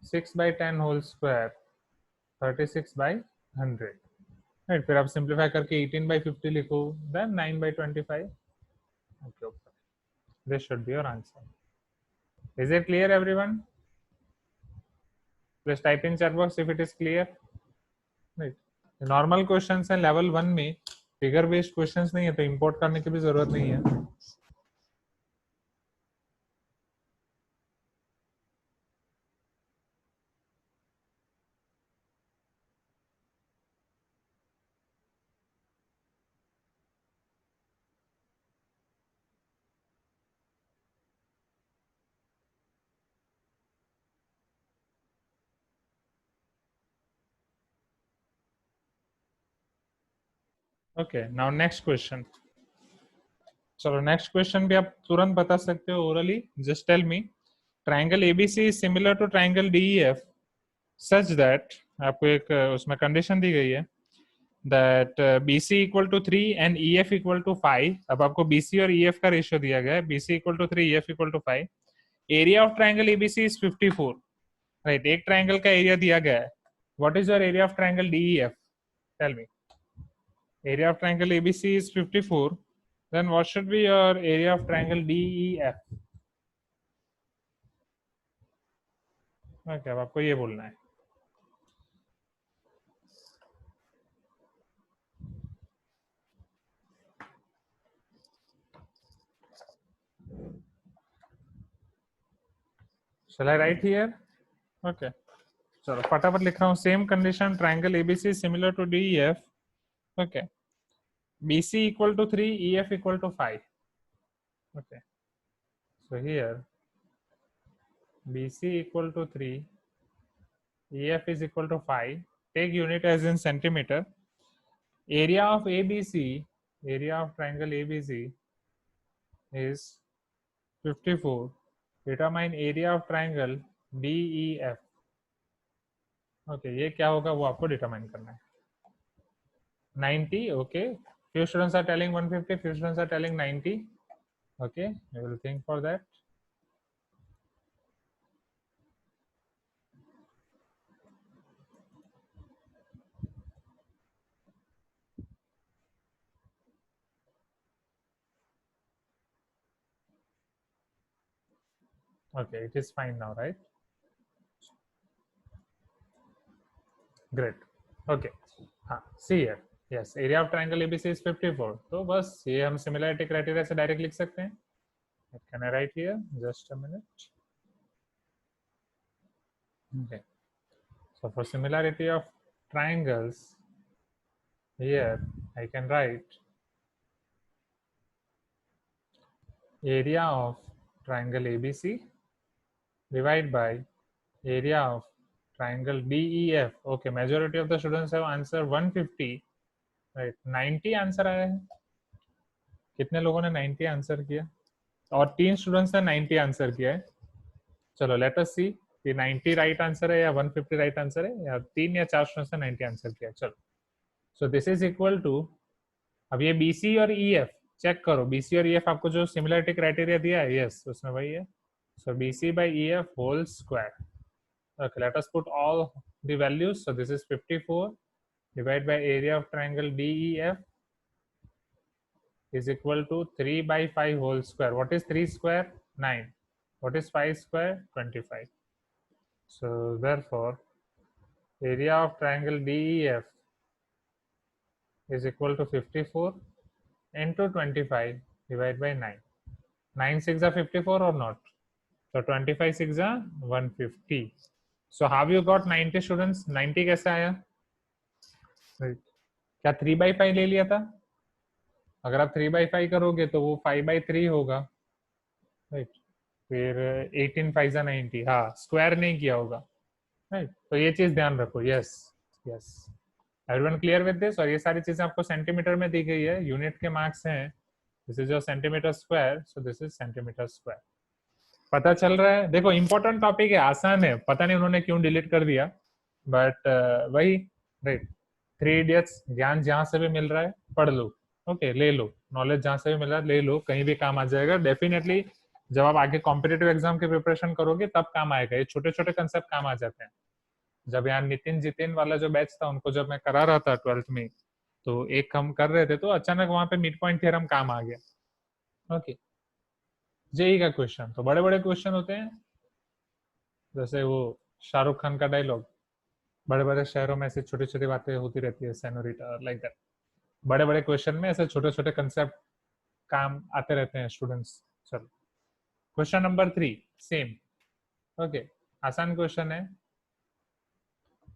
6 by 10 whole square, 36 by 100. Right, फिर आप simplify करके 18 by 50 लिखो, then 9 by 25. Okay, this should be your answer. Is it clear, everyone? Please type in chat box if it is clear. Right. Normal questions हैं level 1 में, figure based questions नहीं है, तो import करने की भी जरूरत नहीं है. Okay, now next question. चलो नेक्स्ट क्वेश्चन भी आप तुरंत बता सकते हो orally. Just tell me triangle ABC is similar to triangle DEF such that, आपको एक उसमें कंडीशन दी गई है that BC equal to 3 and EF equal to 5. अब आपको BC और EF का रेशियो दिया गया है. BC equal to 3, EF equal to 5. Area of triangle ABC is 54. Right, एक ट्राइंगल का एरिया दिया गया है. What is your area of triangle DEF? Tell me. Area of triangle ABC is 54. Then what should be your area of triangle DEF? Okay, अब आपको ये बोलना है. Shall I write here? Okay. चलो फटाफट लिख रहा हूँ. Same condition, triangle ABC similar to DEF. Okay. BC equal to 3, EF equal to 5. Okay. So here BC equal to 3, EF is equal to 5. Take unit as in centimeter. Area of ABC, area of triangle ABC is 54. Determine area of triangle DEF. Okay, ये क्या होगा वो आपको determine करना है. 90, okay. Few students are telling 150, few students are telling 90. Okay, I will think for that. Okay, it is fine now, right? Great. Okay. हाँ, see here. Yes, area of triangle ABC is 54. तो बस ये हम similarity criteria से direct लिख सकते हैं. What can I write here? Just a minute. Okay. So for similarity of triangles, here I can write area of triangle ABC divided by area of triangle DEF. Okay, majority of the students have answered 150. Right, 90 answer आया है. कितने लोगों ने 90 answer किया? और 3 students ने 90 answer किया है. चलो लेट अस सी कि 90 राइट आंसर है या 150 राइट आंसर है, या 3 या 4 स्टूडेंट्स ने 90 आंसर किया. चलो, so this is equal to, अब ये BC और EF चेक करो. BC और EF आपको जो सिमिलरिटी क्राइटेरिया दिया है, यस, उसमें वही है. So BC by EF whole square. Okay, let us put all the values. So this is 54 divided by area of triangle DEF is equal to 3 by 5 whole square. What is 3 square? 9. What is 5 square? 25. So therefore, area of triangle DEF is equal to 54 into 25 divided by 9. 9 6 are 54 or not? So 25 6 are 150. So how you got 90 students? 90 कैसे आया? क्या 3 by 5 ले लिया था? अगर आप 3 by 5 करोगे तो वो 5 by 3 होगा, राइट. फिर 18 5 जा 90. हाँ, स्क्वायर नहीं किया होगा, राइट. तो ये चीज ध्यान रखो. Yes yes, everyone clear with this? और ये सारी चीजें आपको सेंटीमीटर में दी गई है, यूनिट के मार्क्स हैं. This is your centimetre square, so this is centimetre square. पता चल रहा है? देखो, इंपॉर्टेंट टॉपिक है, आसान है. पता नहीं उन्होंने क्यों डिलीट कर दिया, बट वही, राइट. 3 इडियट्स, ज्ञान जहां से भी मिल रहा है पढ़ लो. ओके, ले लो नॉलेज, जहां से भी मिल रहा है ले लो, कहीं भी काम आ जाएगा डेफिनेटली. जब आप आगे कॉम्पिटेटिव एग्जाम की प्रिपरेशन करोगे तब काम आएगा. ये छोटे छोटे कंसेप्ट काम आ जाते हैं. जब यहाँ नितिन जितिन वाला जो बैच था, उनको जब मैं करा रहा था 12th में, तो एक हम कर रहे थे, तो अचानक वहां पे मिड पॉइंट थ्योरम काम आ गया. ओके, जेई का क्वेश्चन तो बड़े बड़े क्वेश्चन होते हैं, जैसे वो शाहरुख खान का डायलॉग, बड़े बड़े शहरों में ऐसे छोटी छोटी बातें होती रहती है, सेनोरिटा, लाइक दैट. बड़े बड़े क्वेश्चन में ऐसे छोटे छोटे कंसेप्ट काम आते रहते हैं स्टूडेंट्स. चलो, क्वेश्चन नंबर 3 सेम. ओके, आसान क्वेश्चन है.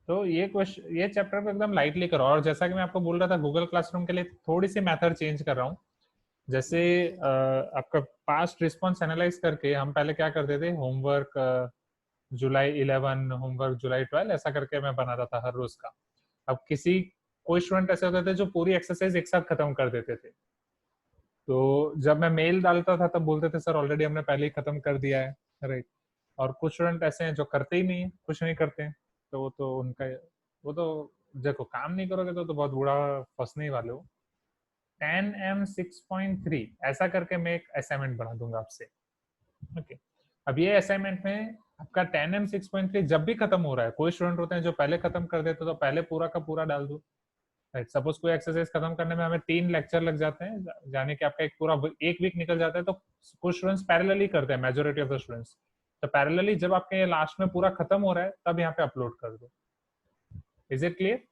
तो ये क्वेश्चन, ये चैप्टर को एकदम लाइटली करो. और जैसा कि मैं आपको बोल रहा था, गूगल क्लासरूम के लिए थोड़ी सी मेथड चेंज कर रहा हूँ. जैसे आपका पास्ट रिस्पॉन्स एनालाइज करके हम पहले क्या करते थे, होमवर्क जुलाई 11, होमवर्क जुलाई 12, ऐसा करके मैं बनाता था हर रोज का. अब कोई स्टूडेंट ऐसे होते थे जो पूरी एक्सरसाइज एक साथ खत्म कर देते थे. तो जब मैं मेल डालता था तब बोलते थे सर ऑलरेडी हमने पहले ही खत्म कर दिया है, राइट. और कुछ स्टूडेंट ऐसे हैं जो करते ही नहीं है, कुछ नहीं करते हैं. तो वो तो उनका, वो तो देखो, काम नहीं करोगे तो बहुत बुरा फंसने ही वाले हो. 10M 6.3 ऐसा करके मैं एक असाइनमेंट बना दूंगा आपसे. ओके, अब ये असाइनमेंट में आपका 10M 6.3 जब भी खत्म हो रहा है, कोई स्टूडेंट होते हैं जो पहले खत्म कर देते, तो पहले पूरा का पूरा डाल दो, राइट. सपोज कोई एक्सरसाइज खत्म करने में हमें 3 लेक्चर लग जाते हैं, जाने कि आपका एक पूरा एक वीक निकल जाता है. तो कुछ स्टूडेंट्स पैरेलली करते हैं, मेजोरिटी ऑफ द स्टूडेंट्स. तो पैरेलली जब आपके ये लास्ट में पूरा खत्म हो रहा है तब यहाँ पे अपलोड कर दो. Is it clear?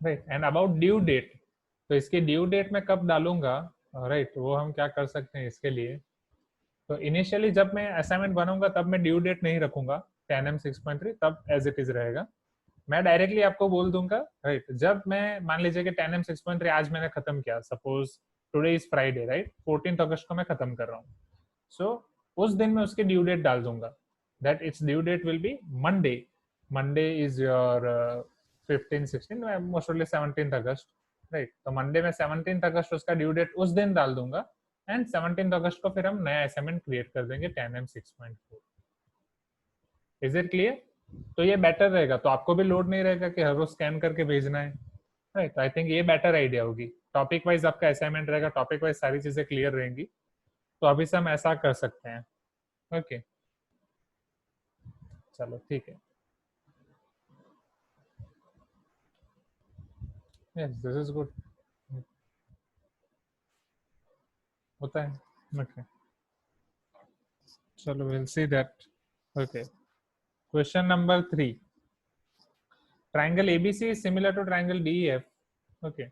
Right. And about due date, तो इसकी ड्यू डेट मैं कब डालूंगा, राइट, वो हम क्या कर सकते हैं इसके लिए. तो इनिशियली जब मैं असाइनमेंट बनाऊंगा तब मैं ड्यू डेट नहीं रखूंगा 10M 6.3, तब एज इट इज रहेगा. मैं डायरेक्टली आपको बोल दूंगा, राइट. जब मैं मान लीजिए कि 10M 6.3 आज मैंने खत्म किया, suppose today is Friday, right, 14 अगस्त को मैं खत्म कर रहा हूँ. सो उस दिन मैं उसकी ड्यू डेट डाल दूंगा. that its due date will be Monday. Monday is your 15, 16, most probably 17th August, right? तो मंडे में 17th अगस्त उसका ड्यू डेट उस दिन डाल दूंगा, एंड 17th अगस्त को फिर हम नया असाइनमेंट क्रिएट कर देंगे 10M6.4. Is it clear? तो ये बेटर रहेगा, तो आपको भी लोड नहीं रहेगा कि हर रोज स्कैन करके भेजना है, राइट? आई थिंक ये बेटर आइडिया होगी. टॉपिक वाइज आपका असाइनमेंट रहेगा, टॉपिक वाइज सारी चीजें क्लियर रहेंगी, तो अभी से हम ऐसा कर सकते हैं. ओके, चलो ठीक है. Yes, this is good. होता है. ओके, चलो will see that. Okay, question number 3. Triangle ABC is similar to triangle DEF. Okay.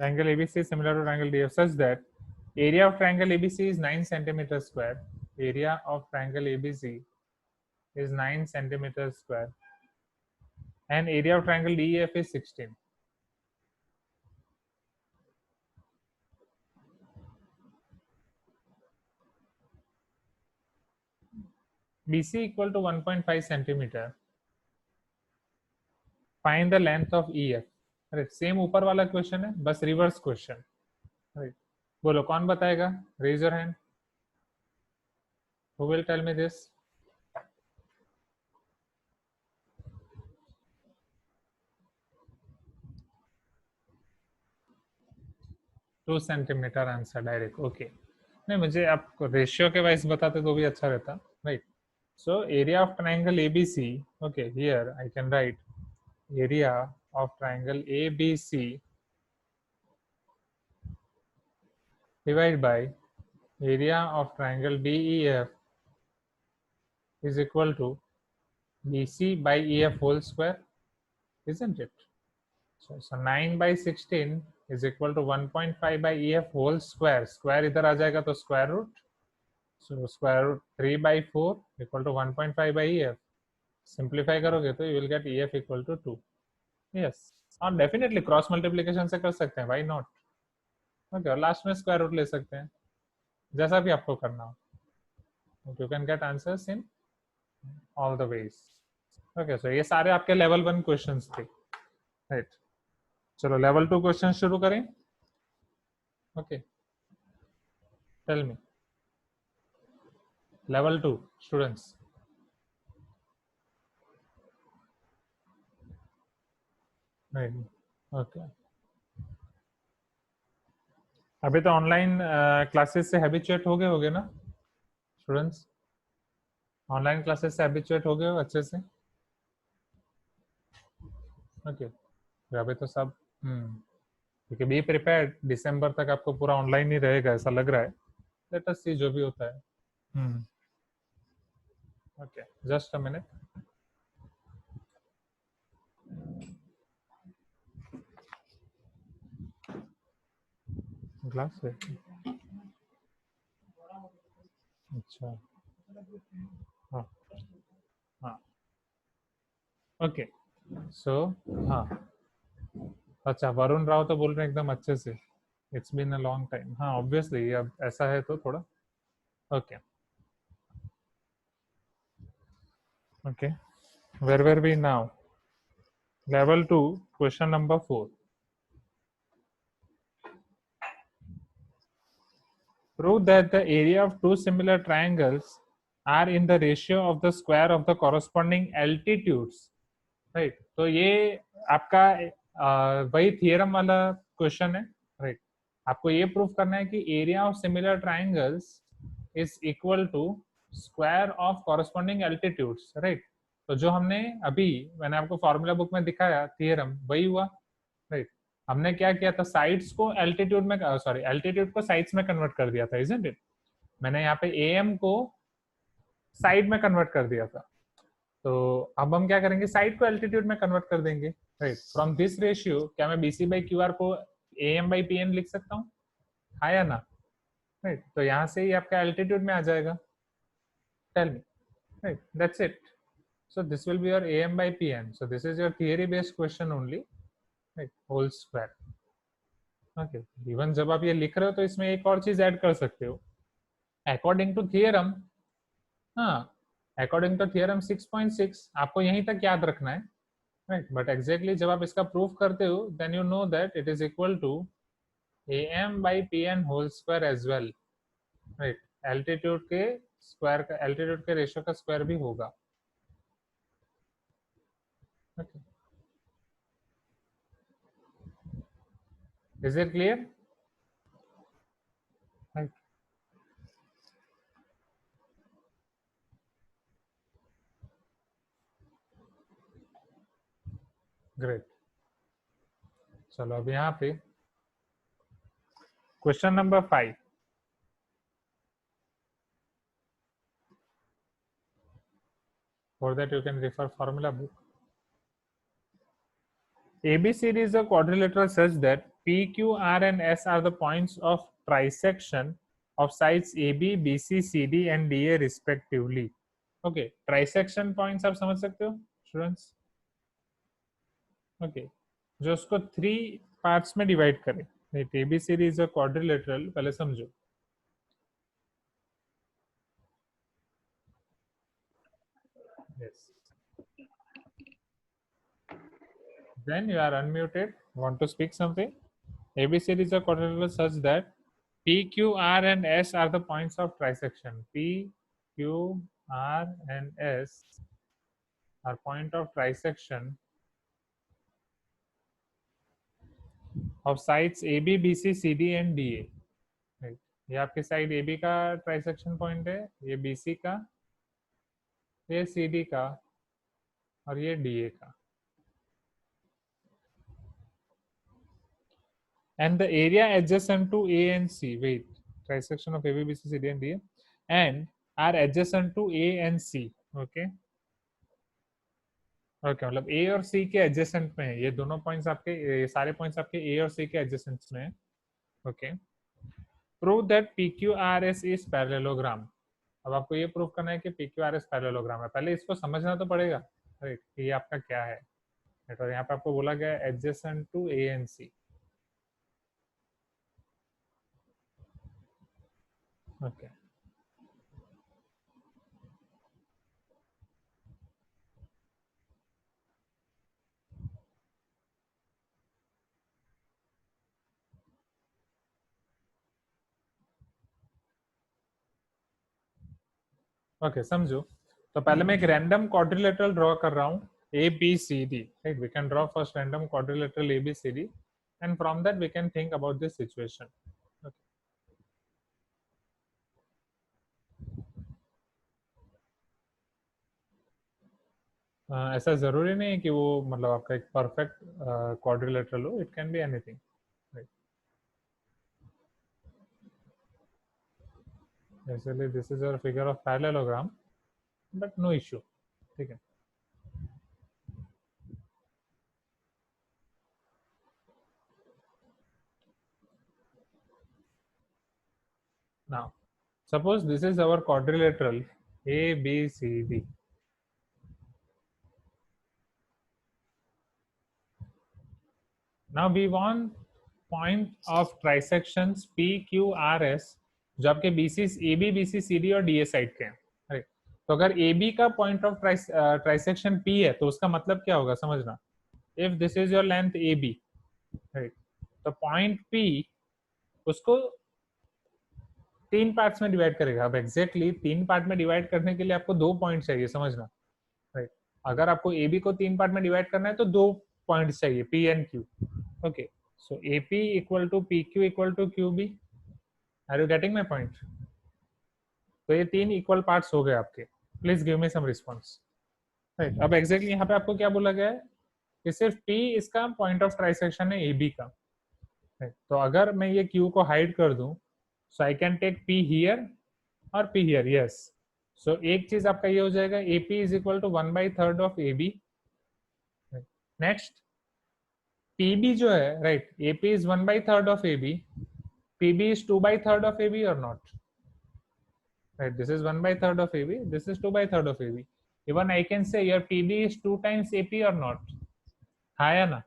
Triangle ABC is similar to triangle DEF such that area of triangle ABC is 9 centimeters square. Area of triangle ABC is 9 centimeters square. And area of triangle DEF is 16. BC equal to 1.5 centimeter. Find the length of EF. अरे same ऊपर वाला question है, बस reverse question. Right, बोलो कौन बताएगा? Raise your hand. Who will tell me this? 2 centimetre answer direct. Okay, नहीं मुझे आप रेशियो के वाइज बताते तो भी अच्छा रहता, right? So area of triangle ABC, okay, here I can write area of triangle ABC divided by area of triangle DEF is equal to BC by EF whole square, isn't it? So 9 by 16 is equal to 1.5 by EF whole square. Square इधर आ जाएगा तो square root. So square root 3 by 4 equal to 1.5 by EF. Simplify करोगे तो you will get EF equal to 2. Yes, और definitely cross multiplication से कर सकते हैं, व्हाई नॉट? ओके, और लास्ट में स्क्वायर रूट ले सकते हैं, जैसा भी आपको करना हो. You can get answers in all the ways. Okay, so ये सारे आपके लेवल 1 क्वेश्चंस थे, राइट? चलो लेवल 2 क्वेश्चन शुरू करें. ओके, tell me level 2 students. Okay, अभी तो ऑनलाइन क्लासेस से हैबिचुएट हो गए होगे ना स्टूडेंट्स? ऑनलाइन क्लासेस से हैबिचुएट हो गए हो अच्छे से? ओके, अभी तो सब क्योंकि बी प्रिपेयर्ड, दिसंबर तक आपको पूरा ऑनलाइन ही रहेगा ऐसा लग रहा है. लेट अस सी जो भी होता है. Okay, just a minute. Glass है, अच्छा, हाँ हाँ, ओके. सो हाँ, अच्छा, वरुण राव तो बोल रहे हैं एकदम अच्छे से. It's been a long time. हाँ ऑब्वियसली, अब ऐसा है तो थोड़ा. Okay okay, where were we now? Level 2 question number 4. Prove that the area of two similar triangles are in the ratio of the square of the corresponding altitudes. Right? तो ये आपका वही थियरम वाला क्वेश्चन है, right? आपको ये proof करना है कि area of similar triangles is equal to square of corresponding altitudes, right? तो जो हमने अभी, मैंने आपको फॉर्मूला बुक में दिखाया थियरम, वही हुआ, राइट? हमने क्या किया था, साइड्स को एल्टीट्यूड में, सॉरी, एल्टीट्यूड को साइड्स में कन्वर्ट कर दिया था, इजंट इट? मैंने यहाँ पे एएम को साइड में कन्वर्ट कर दिया था. तो अब हम क्या करेंगे, साइड को एल्टीट्यूड में कन्वर्ट कर देंगे, राइट? फ्रॉम दिस रेशियो क्या मैं बीसी बाई क्यू आर को एएम बाई पीएन लिख सकता हूँ? हाँ या ना? राइट, तो यहाँ से ही आपका एल्टीट्यूड में आ जाएगा. Tell me, right? That's it. So this will be your AM by PN. So this is your theory based question only, right? Whole square. Okay, even जब आप ये लिख रहे हो तो इसमें एक और चीज ऐड कर सकते हो, अकॉर्डिंग टू थियरम। हाँ, अकॉर्डिंग टू थियरम 6.6 आपको यहीं तक याद रखना है, राइट। बट एग्जैक्टली जब आप इसका प्रूफ करते हो then you know that it is equal to am by pn whole square as well, right. Altitude के स्क्वायर का, एल्टीट्यूड के रेशियो का स्क्वायर भी होगा। Okay, is it clear? Right, great. चलो अब यहाँ पे question number 5। For that you can refer formula book. ABCD is a quadrilateral such that P, Q, R and S are the points of trisection of sides AB, BC, CD and DA respectively. Okay, trisection points आप समझ सकते हो students? Okay, जो उसको 3 parts में divide करें। ABCD is a quadrilateral, पहले समझो। Yes. Then you are unmuted. Want to speak something? ABCD is a quadrilateral such that P, Q, R, and S are the points of trisection. P, Q, R, and S are point of trisection of sides AB, BC, CD, and DA. Right. ये आपकी side AB का trisection point है, ये BC का, ये CD का और ये DA का. And the area adjacent to A and C. Wait, trisection of AB, BC, CD, and DA, and are adjacent to A and C. Okay. Okay, मतलब ए और सी के एडजेसेंट में है ये दोनों पॉइंट्स आपके, ये सारे पॉइंट्स आपके ए और सी के एडजेसेंट में है। Okay, prove that P Q R S is parallelogram. अब आपको ये प्रूव करना है कि P Q R S parallelogram है। पहले इसको समझना तो पड़ेगा, राइट, ये आपका क्या है। और यहाँ पे आपको बोला गया adjacent to A and C. Okay, okay समझो। तो पहले मैं एक रैंडम क्वाड्रिलेटरल ड्रॉ कर रहा हूँ, A B C D, right. We can draw first random quadrilateral A B C D and from that we can think about this situation. ऐसा जरूरी नहीं है कि वो मतलब आपका एक परफेक्ट क्वाड्रिलेटरल हो, it can be anything, right. इसलिए this is our figure of parallelogram, but no issue, ठीक है। Now suppose this is our quadrilateral A B C D. Now we want point of trisections P Q R S जो आपके BC, A B, B C, C D और D A side के हैं, right. तो अगर A B का point of trisection P है तो उसका मतलब क्या होगा समझना। If this is your length A B, right, तो पॉइंट पी उसको 3 पार्ट्स में डिवाइड करेगा। अब एग्जैक्टली 3 पार्ट में डिवाइड करने के लिए आपको 2 पॉइंट चाहिए, समझना, राइट। अगर आपको ए बी को 3 पार्ट में डिवाइड करना है तो 2 पॉइंट्स चाहिए, P and Q. Okay, so A P equal to P Q equal to Q B. Are you getting my point? तो ये 3 इक्वल पार्ट्स हो गए आपके। Please give me some response, right. अब एग्जैक्टली यहाँ पे आपको क्या बोला गया है कि सिर्फ P इसका पॉइंट ऑफ ट्राइसेक्शन है AB का, right? तो अगर मैं ये Q को हाइड कर दूं, so I can take P here और P हियर, यस। सो एक चीज आपका ये हो जाएगा, AP is equal to 1/3 of AB। Next PB जो है, right, AP is 1/3 of AB, PB is 2/3 of AB or not? Right, this is 1/3 of AB, this is 2/3 of AB. Even I can say your PB is 2 times AP or not? हाँ या ना?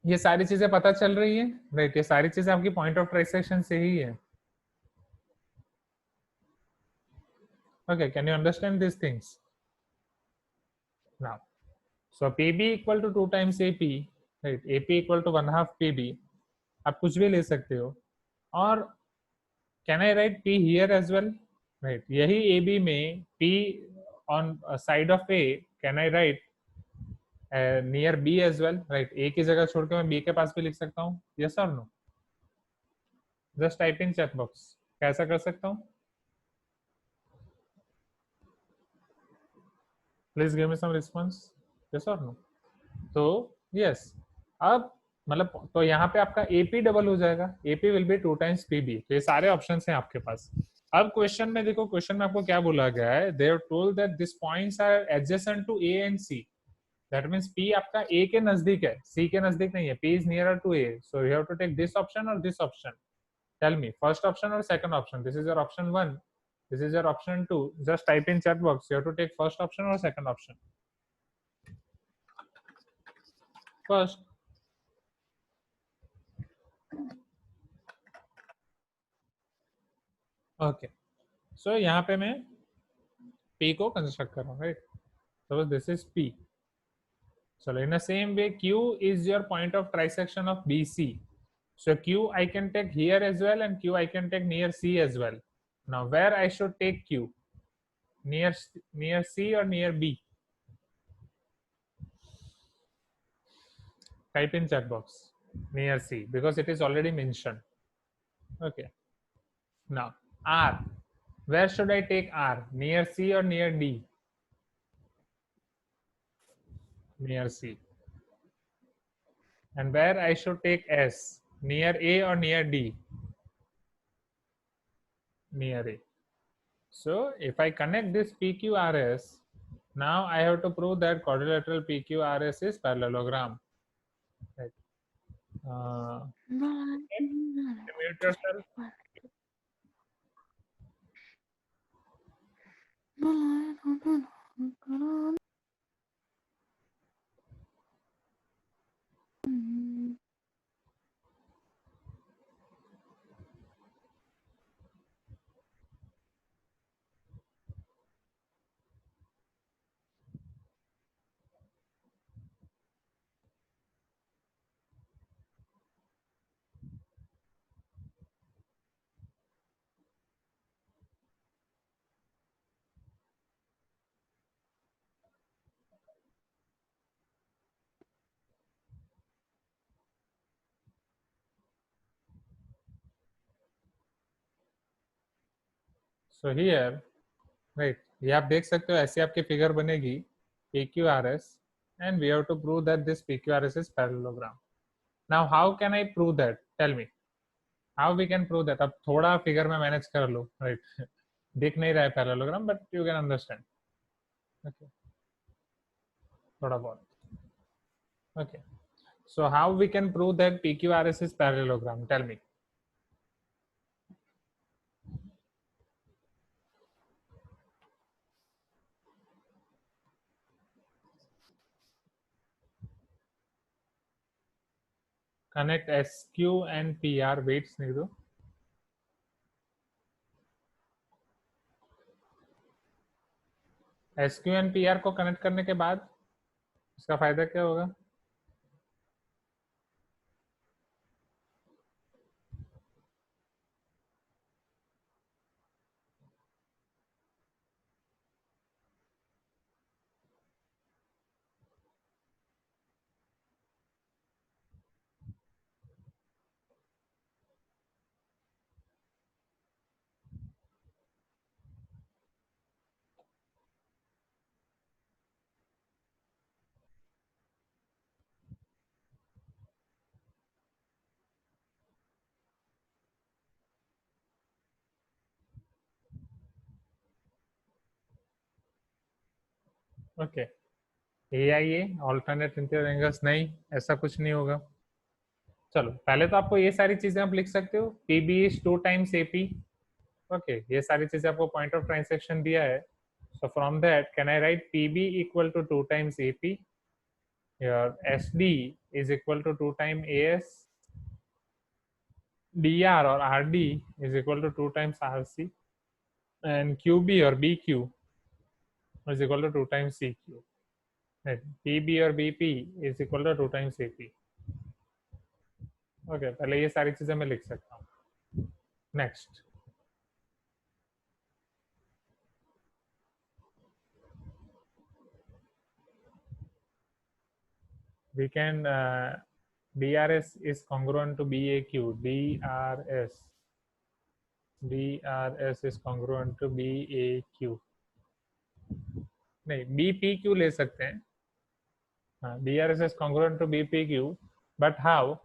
ये सारी चीजें पता चल रही है, राइट? ये सारी चीजें आपकी पॉइंट ऑफ ट्रांसैक्शन से ही है। Okay, can you understand these things now? So PB equal to 2 times AP, right? AP equal to 1/2 PB. आप कुछ भी ले सकते हो। और can I write P here as well? Right? यही AB में P on side of A can I write near B as well? Right? A की जगह छोड़ के मैं B के पास भी लिख सकता हूँ। Yes or no? Just type in chat box. कैसा कर सकता हूँ? Please give me some response. Yes or no? तो यस, अब मतलब तो यहाँ पे आपका एपी डबल हो जाएगा, AP will be 2 times PB. तो ये सारे ऑप्शंस हैं आपके पास। अब क्वेश्चन में देखो, क्वेश्चन में आपको क्या बोला गया है, they have told that this points are adjacent to A and C. That means P आपका ए के नजदीक है, सी के नजदीक नहीं है। P is nearer to A, so you have to take this option और this option. Tell me first option और second option. This is your option 1, this is your option 2। Just type in chat box, you have to take first option और second option. First, okay. सो यहाँ पे मैं P को construct कर रहा हूँ, right? Suppose this is P. So in the same way, Q is your point of trisection of BC. So Q I can take here as well, and Q I can take near C as well. Now where I should take Q? Near C or near B? Type in chat box. Near C, because it is already mentioned. Okay. Now R. Where should I take R? Near C or near D? Near C. And where I should take S? Near A or near D? Near A. So if I connect this PQRS, now I have to prove that quadrilateral PQRS is parallelogram. Right. Mute yourself. So here, right, ये आप देख सकते हो, ऐसे आपकी figure बनेगी PQRS, and we have to prove that this PQRS is parallelogram. Now how can I prove that? Tell me. How we can prove that? अब थोड़ा फिगर में मैनेज कर लो, right? दिख नहीं रहा है parallelogram, but you can understand. Okay. थोड़ा बहुत. Okay. So how we can prove that PQRS is parallelogram? Tell me. Connect SQ and PR. Weights नहीं दो. SQ and PR को कनेक्ट करने के बाद इसका फायदा क्या होगा? Okay, AIA alternate interior angles नहीं, ऐसा कुछ नहीं होगा। चलो पहले तो आपको ये सारी चीजें आप लिख सकते हो, PB is 2 times AP। Okay, ये सारी चीजें आपको पॉइंट ऑफ ट्रांसैक्शन दिया है। So from that, can I write PB equal to 2 times AP? Your SD is equal to 2 times AS, DR or RD is equal to 2 times RC, and QB or BQ is equal to 2 times CQ. Right. PB or BP is equal to 2 times AP. Okay पहले ये सारी चीजें मैं लिख सकता हूँ. Next we can DRS is congruent to BAQ. DRS is congruent to BAQ. नहीं BPQ ले सकते हैं. DRS is congruent to BPQ, but how?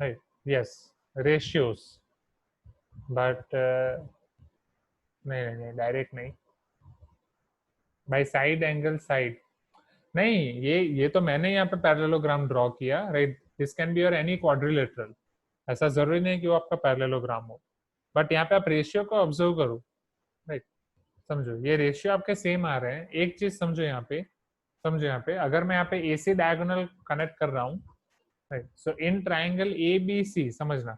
Right. Yes, ratios, but नहीं डायरेक्ट नहीं. बाय साइड एंगल साइड नहीं, ये तो मैंने यहाँ पे पैरेललोग्राम ड्रॉ किया. Right, this can be your any quadrilateral. ऐसा जरूरी नहीं कि वो आपका पैरेललोग्राम हो, बट यहाँ पे आप रेशियो को ऑब्जर्व करो. राइट, समझो ये रेशियो आपके सेम आ रहे हैं. एक चीज समझो यहाँ पे, अगर मैं यहाँ पे AC डायगोनल कनेक्ट कर रहा हूँ. Right, so in triangle ABC, समझना,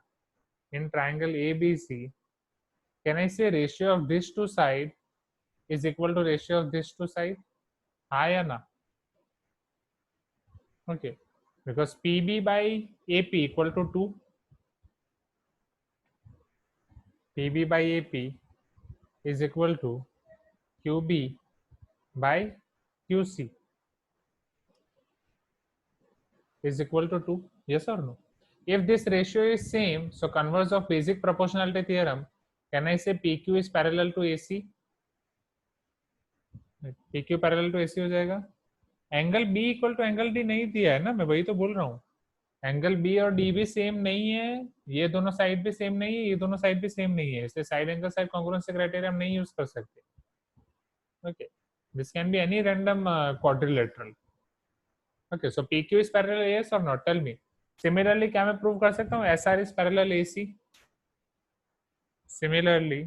इन triangle ABC can I say ratio of this to side is equal to ratio of this to side? हाँ या ना? Okay, because PB by AP equal to 2. PB by AP is equal to QB by QC is equal to 2. Yes or no? If this ratio is same, so converse of basic proportionality theorem, can I say PQ is parallel to AC? PQ parallel to AC हो जाएगा. Angle B equal to angle D नहीं दिया है ना, मैं वही तो बोल रहा हूँ. एंगल B और D भी सेम नहीं है, ये दोनों साइड भी सेम नहीं है, ये दोनों साइड भी सेम नहीं है, इसलिए side angle side congruency criteria हम नहीं यूज कर सकते. Okay, this can be any random quadrilateral. Okay, so PQ is parallel AS और नॉट? Tell me. सिमिलरली क्या मैं प्रूव कर सकता हूँ SR is parallel AC? Similarly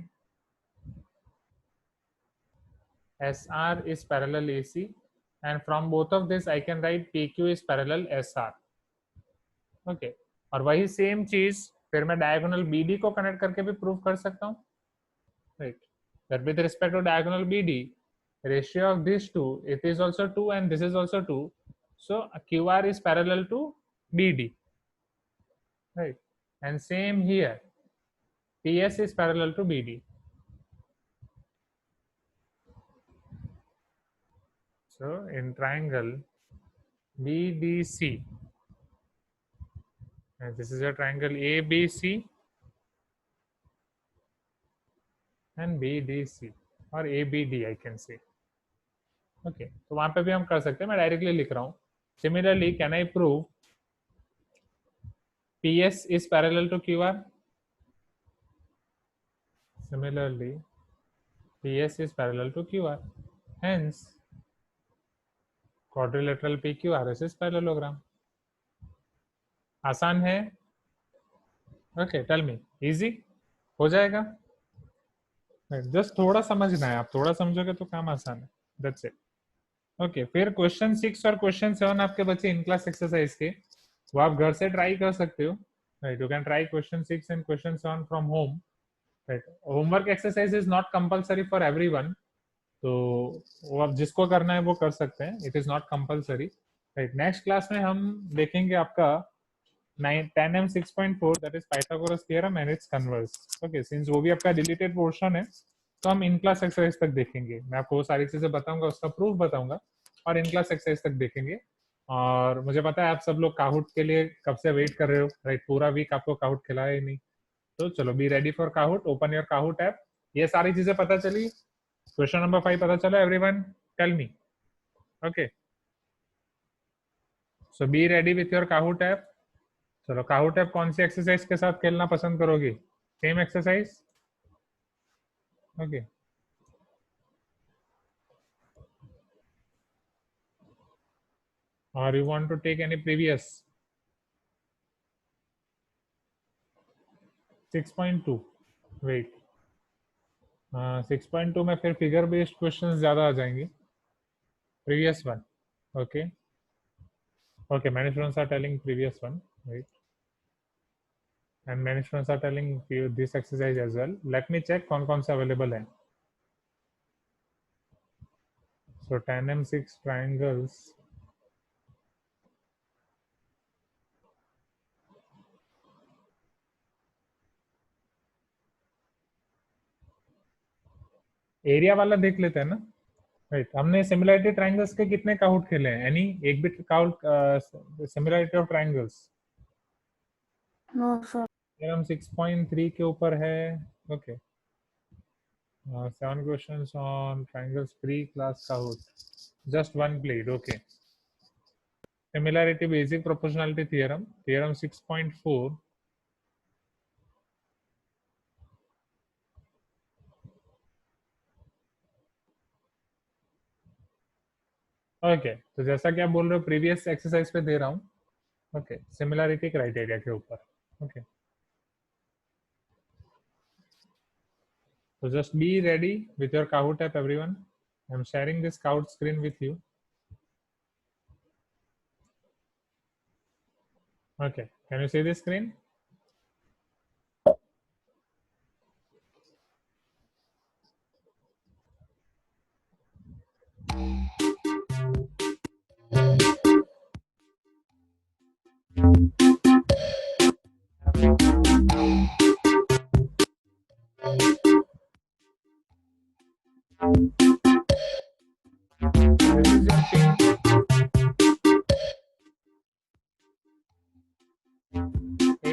SR is parallel AC, and from both of this I can write PQ is parallel SR. Okay, और वही same चीज फिर मैं डायगोनल BD को कनेक्ट करके भी प्रूव कर सकता हूँ. Right, that with respect to diagonal BD, ratio of this two, it is also 2 and this is also 2, so QR is parallel to BD. Right, and same here, PS is parallel to BD. So in triangle BDC, and this is a triangle ABC and BDC or ABD I can say. Okay, तो वहां पे भी हम कर सकते हैं, मैं directly लिख रहा हूँ. Similarly can I prove PS is parallel to QR? Similarly, PS is parallel to QR. Hence, quadrilateral PQRS is parallelogram. आसान है? ओके, टेल मी, इजी हो जाएगा? जस्ट थोड़ा समझना है, आप थोड़ा समझोगे तो काम आसान है. That's it. ओके, फिर क्वेश्चन 6 और क्वेश्चन 7 आपके बच्चे इन क्लास एक्सरसाइज के, वो आप घर से ट्राई कर सकते हो. Right, you can try question 6 and question 7 from home. Right, homework exercise is not compulsory for everyone, तो वो आप जिसको करना है वो कर सकते हैं. It is not compulsory. Right, next class में हम देखेंगे आपका 10M 6.4, that is Pythagoras theorem and it's converse. Okay, since वो भी आपका डिलीटेड पोर्शन है, तो हम इन क्लास एक्सरसाइज तक देखेंगे. मैं आपको वो सारी चीजें बताऊंगा, उसका प्रूफ बताऊंगा, और इन क्लास एक्सरसाइज तक देखेंगे. और मुझे पता है आप सब लोग काहुट के लिए कब से वेट कर रहे हो. राइट, पूरा वीक आपको काहुट खिलाया ही नहीं, तो चलो be ready for Kahoot. Open your Kahoot app. ये सारी चीजें पता चली. क्वेश्चन नंबर 5 पता चला everyone? Tell me. Okay, so be ready with your Kahoot app. चलो, काहुट ऐप कौन सी एक्सरसाइज के साथ खेलना पसंद करोगे? Same exercise? Okay, or you want to take any previous? 6.2, wait, 6.2 में फिर फिगर बेस्ड क्वेश्चंस ज्यादा आ जाएंगे. Previous one. Okay, Okay, many students are telling previous one, right? And many students are telling you this exercise as well. Let me check कौन से available है. So tandem 6 triangles. Area वाला देख लेते हैं ना, राइट? हमने सिमिलरिटी ट्रायंगल्स के कितने काउंट खेले हैं? एनी एक भी count similarity of triangles? No sir. हम 6.3 के ऊपर है. Okay, 7 questions on triangles pre class count, just one played. Okay, similarity basic proportionality theorem, theorem 6.4. Okay, तो जैसा कि आप बोल रहे हो प्रीवियस एक्सरसाइज पे दे रहा हूँ. ओके, सिमिलरिटी क्राइटेरिया के ऊपर. Okay, so just be ready with your Kahoot app, everyone. I'm sharing this Kahoot screen with you. Okay, can you see the screen?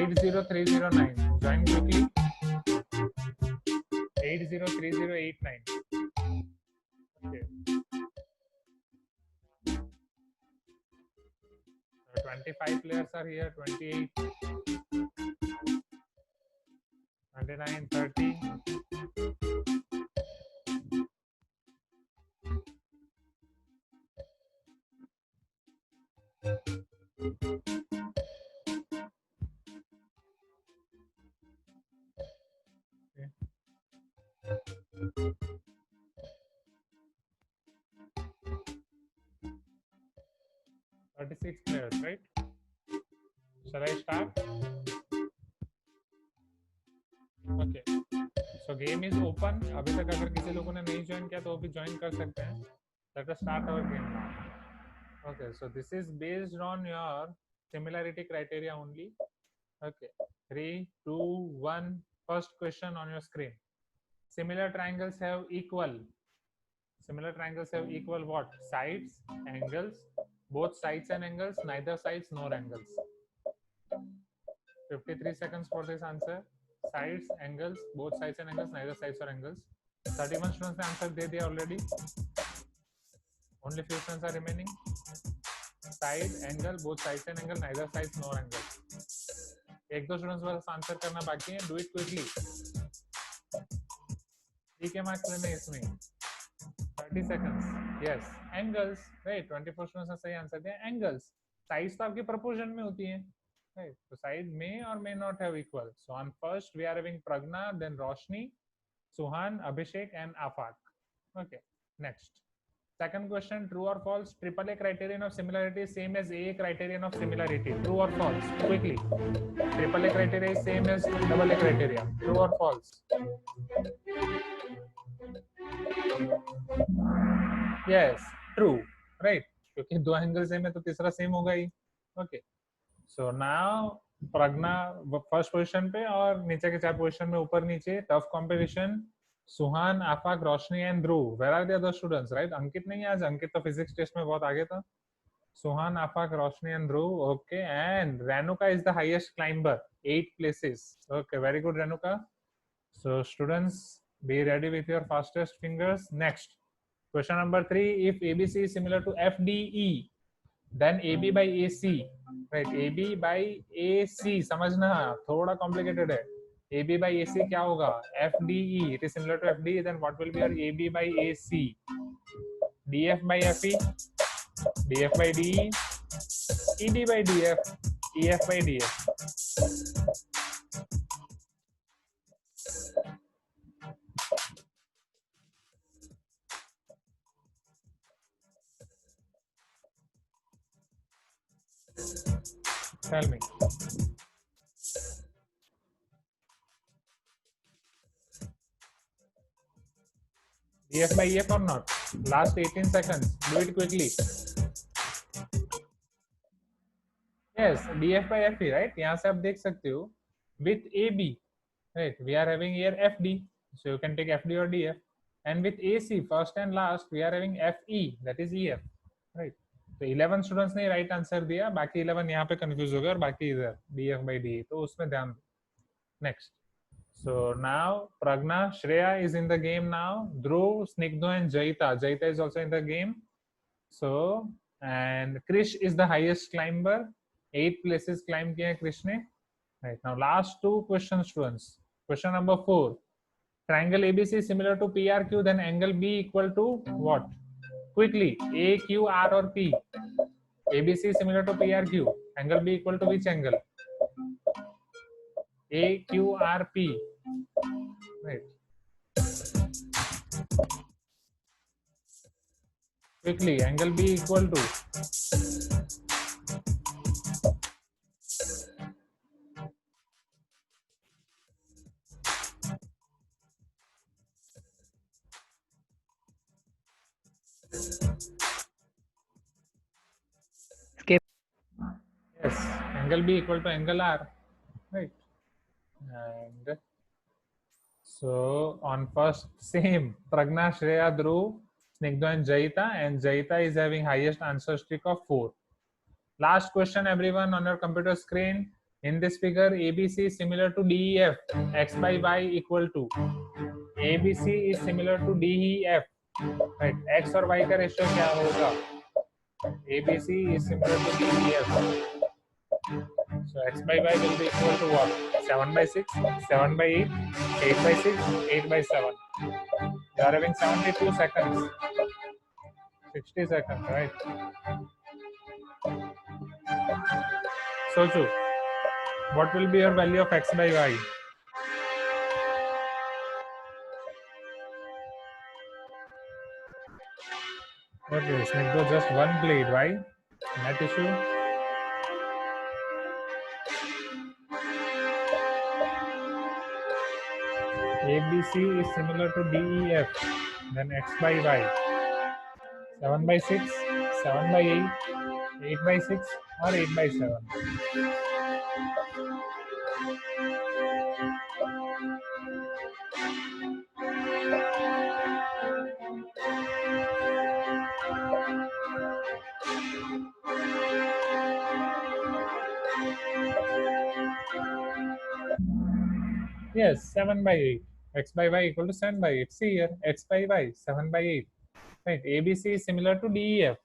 This is your pin. 80309. Join quickly. 803089. Okay. 25 players are here. 28, 29, 30. Okay. 36 players, right? Shall I start? Okay. So game is open. अभी तक अगर किसी लोगों ने नहीं join किया तो वो भी ज्वाइन कर सकते हैं. Let us start our game now. Okay, so this is based on your similarity criteria only. Okay, 3, 2, 1. First question on your screen. Similar triangles have equal. Similar triangles have equal what? Sides, angles, both sides and angles, neither sides nor angles. 53 seconds for this answer. Sides, angles, both sides and angles, neither sides or angles. 31 students ने answer दे दिया already. Only few students are remaining. Side, angle, both sides and angle, neither sides nor angle. एक दो students बस answer करना बाकी है. Do it quickly. ठीक है, मार्क्स लेने इसमें 30 seconds. Yes, angles, right? 24 students ने सही आंसर दिया. Angles, sides तो आपकी proportion में होती है, right? So side may or may not have equal. So on first we are having Pragna, then Roshni, Suhan, Abhishek, and Afaq. Okay, next. Second question, true or false? AAA criterion of similarity is same as AA criterion of similarity. True or false? Quickly. AAA criteria is same as AA criteria. True or false? Yes, true. Right? क्योंकि दो angle same है तो तीसरा same होगा ही. Okay. So now Pragya first position पे और नीचे के चार पोजीशन में ऊपर नीचे tough competition. Suhan, Afaq, Roshni and Dhruv. Where are the other students? Right, Ankit नहीं है आज. अंकित तो फिजिक्स टेस्ट में बहुत आगे था. Suhan, Afaq, Roshni and Dhruv. Okay, and Renuka is the highest climber, 8 places. Okay, very good Renuka. So students, be ready with your fastest fingers. Next, question number 3. If ABC is similar to FDE, then AB by AC, right? AB by AC, समझना थोड़ा complicated है. AB by AC क्या होगा? FDE. It is similar to FDE, then what will be our AB by AC? DF by FE, DF by DE, ED by DF, EF by DF. Tell me. DF by EF or not? Last 18 seconds. Do it quickly. Yes, DF by FE, right? यहाँ से आप देख सकते हो with AB, right? We are having here FD, so you can take FD or DF. And with AC, first and last, we are having FE, that is EF, right? तो 11 students ने right answer दिया, बाकी 11 यहाँ पे confuse हो गए और बाकी इधर DF by DE, तो उसमें ध्यान दो. Next. So now Pragna, Shreya is in the game now. Dhruv, Snigdha and Jaita. Jaita is also in the game. So, and Krish is the highest climber. 8 places climb kiya hai Krish ne. Right, now last two questions, students. Question number 4. Triangle ABC is similar to PRQ, then angle B equal to what? Quickly, AQR or P. ABC is similar to PRQ. Angle B equal to which angle? AQRP. Right. Quickly, angle B equal to yes, angle B equal to angle R, right? And so on first same Pragna, Shreya, Dhruv, Snigdha and Jaita is having highest answer streak of 4. Last question, everyone, on your computer screen. In this figure, ABC is similar to DEF. X by Y equal to ABC is similar to DEF. Right? X और Y का ratio क्या होगा? ABC is similar to DEF. So X by Y will be equal to what? 7 by 6, 7 by 8, 8 by 6, 8 by 7. You are having 72 seconds. 60 seconds, right? Sochu, what will be your value of X by Y? Okay, Snigdha just one plate. Why? Net issue. ABC is similar to DEF, then X by Y. 7 by 6, 7 by 8, 8 by 6 or 8 by 7. Yes, 7 by 8. X by Y equal to 7 by 8. See here, X by Y, 7 by 8. Right, ABC is similar to DEF.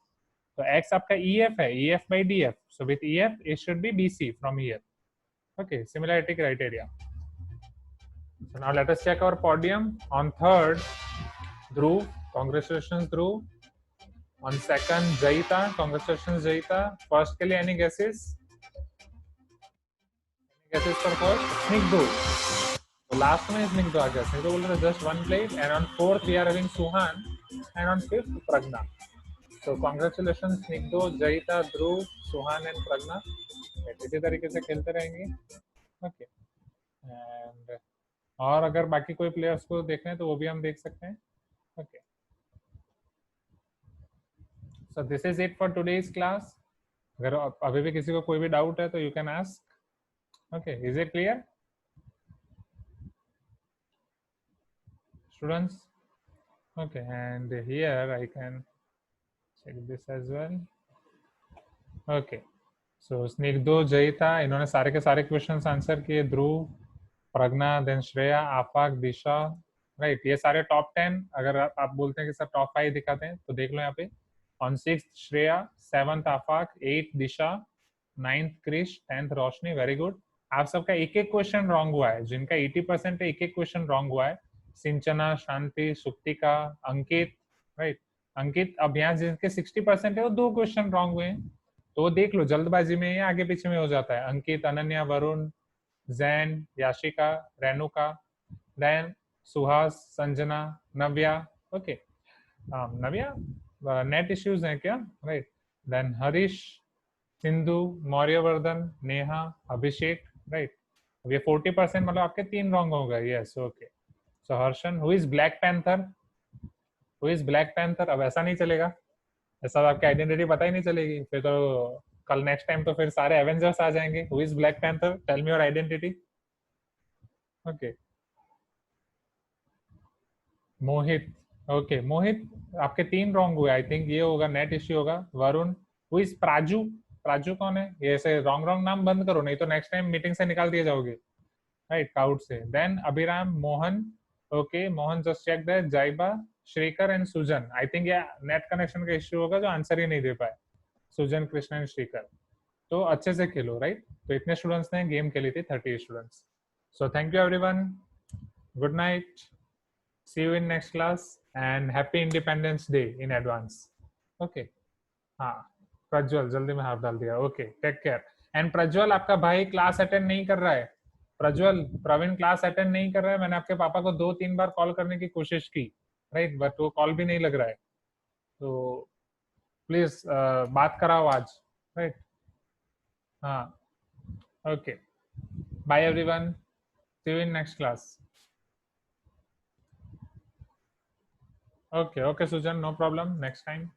So X आपका EF है, EF by DF. So with EF, it should be BC from here. Okay, similarity criteria. So now let us check our podium. On third, Dhruv. Congratulations, Dhruv. On second, Jaita. Congratulations, Jaita. First के लिए any guesses? Any guesses for first? Snigdha. So last में Snigdha आ गया. Snigdha बोल रहा just one plate. And on fourth we are having Suhan. And on fifth Pragna. So congratulations Snigdha, Jaita, Dhruv, Suhan and Pragna. इसी तरीके से खेलते रहेंगे. Okay. And और अगर बाकी कोई प्लेयर्स को देखना है तो वो भी हम देख सकते हैं. Okay. So this is it for today's class. अगर अभी भी किसी को कोई भी डाउट है तो you can ask. Okay, is it clear? Students? Okay, and here I can check this as well. Okay, so Snigdha, Jaita, इन्होंने सारे के सारे क्वेश्चंस आंसर किए. ध्रुव, प्रज्ञा, देन श्रेया, आफाक, दिशा, राइट. ये सारे टॉप 10. अगर आप बोलते हैं कि सर टॉप 5 दिखाते हैं तो देख लो यहाँ पे. On 6th Shreya, 7th Afaq, 8th Disha, 9th Krish, 10th Roshni. Very good. आप सबका एक एक क्वेश्चन रॉन्ग हुआ है. जिनका 80% है, एक एक क्वेश्चन रॉन्ग हुआ है. सिंचना, शांति, सुप्तिका, अंकित, राइट. अंकित, अब यहाँ जिनके 60% है वो 2 क्वेश्चन रॉन्ग हुए हैं तो देख लो. जल्दबाजी में आगे पीछे में हो जाता है. अंकित, अनन्या, वरुण, जैन, याशिका, रेणुका, देन सुहास, संजना, नव्या. ओके, नव्या नेट इश्यूज हैं क्या? राइट. देन हरीश, सिंधु, मौर्यवर्धन, नेहा, अभिषेक, राइट। ये 40% मतलब आपके 3 रॉन्ग हो गए। Yes, okay. So Harshan, who is Black panther? Who is Black panther? अब ऐसा नहीं चलेगा, ऐसा तो आपकी आइडेंटिटी पता ही नहीं चलेगी फिर तो। कल नेक्स्ट टाइम तो फिर सारे एवेंजर्स आ जाएंगे। Who is Black Panther? Tell me your identity. Okay, Mohit. Okay Mohit, आपके 3 रॉन्ग हुए। आई थिंक ये होगा, नेट इश्यू होगा। Varun, who is Praju? प्राजू कौन है? ये ऐसे रॉन्ग रॉन्ग नाम बंद करो, नहीं तो नेक्स्ट टाइम मीटिंग से निकाल दिए जाओगे, राइट, काउट से। Then Abhiram, Mohan, okay Mohan just check that. Zaiba, Shrikar and Sujan. I think ये नेट कनेक्शन का इश्यू होगा जो आंसर ही नहीं दे पाए। सुजन, कृष्ण एंड श्रीकर। तो अच्छे से खेलो, राइट। तो इतने स्टूडेंट्स ने गेम खेली थी, 30 students. So thank you everyone, good night, see you in next class and happy independence day in advance. Okay, हाँ, प्रज्वल जल्दी में हाथ डाल दिया। Okay, take care. And Prajwal, आपका भाई क्लास अटेंड नहीं कर रहा है। प्रज्वल, प्रवीण क्लास अटेंड नहीं कर रहा है। मैंने आपके पापा को 2-3 बार कॉल करने की कोशिश की, राइट, बट वो कॉल भी नहीं लग रहा है। तो प्लीज बात कराओ आज, राइट। हाँ, okay, bye everyone, see you in next class. Okay okay Sujan, no problem, next time.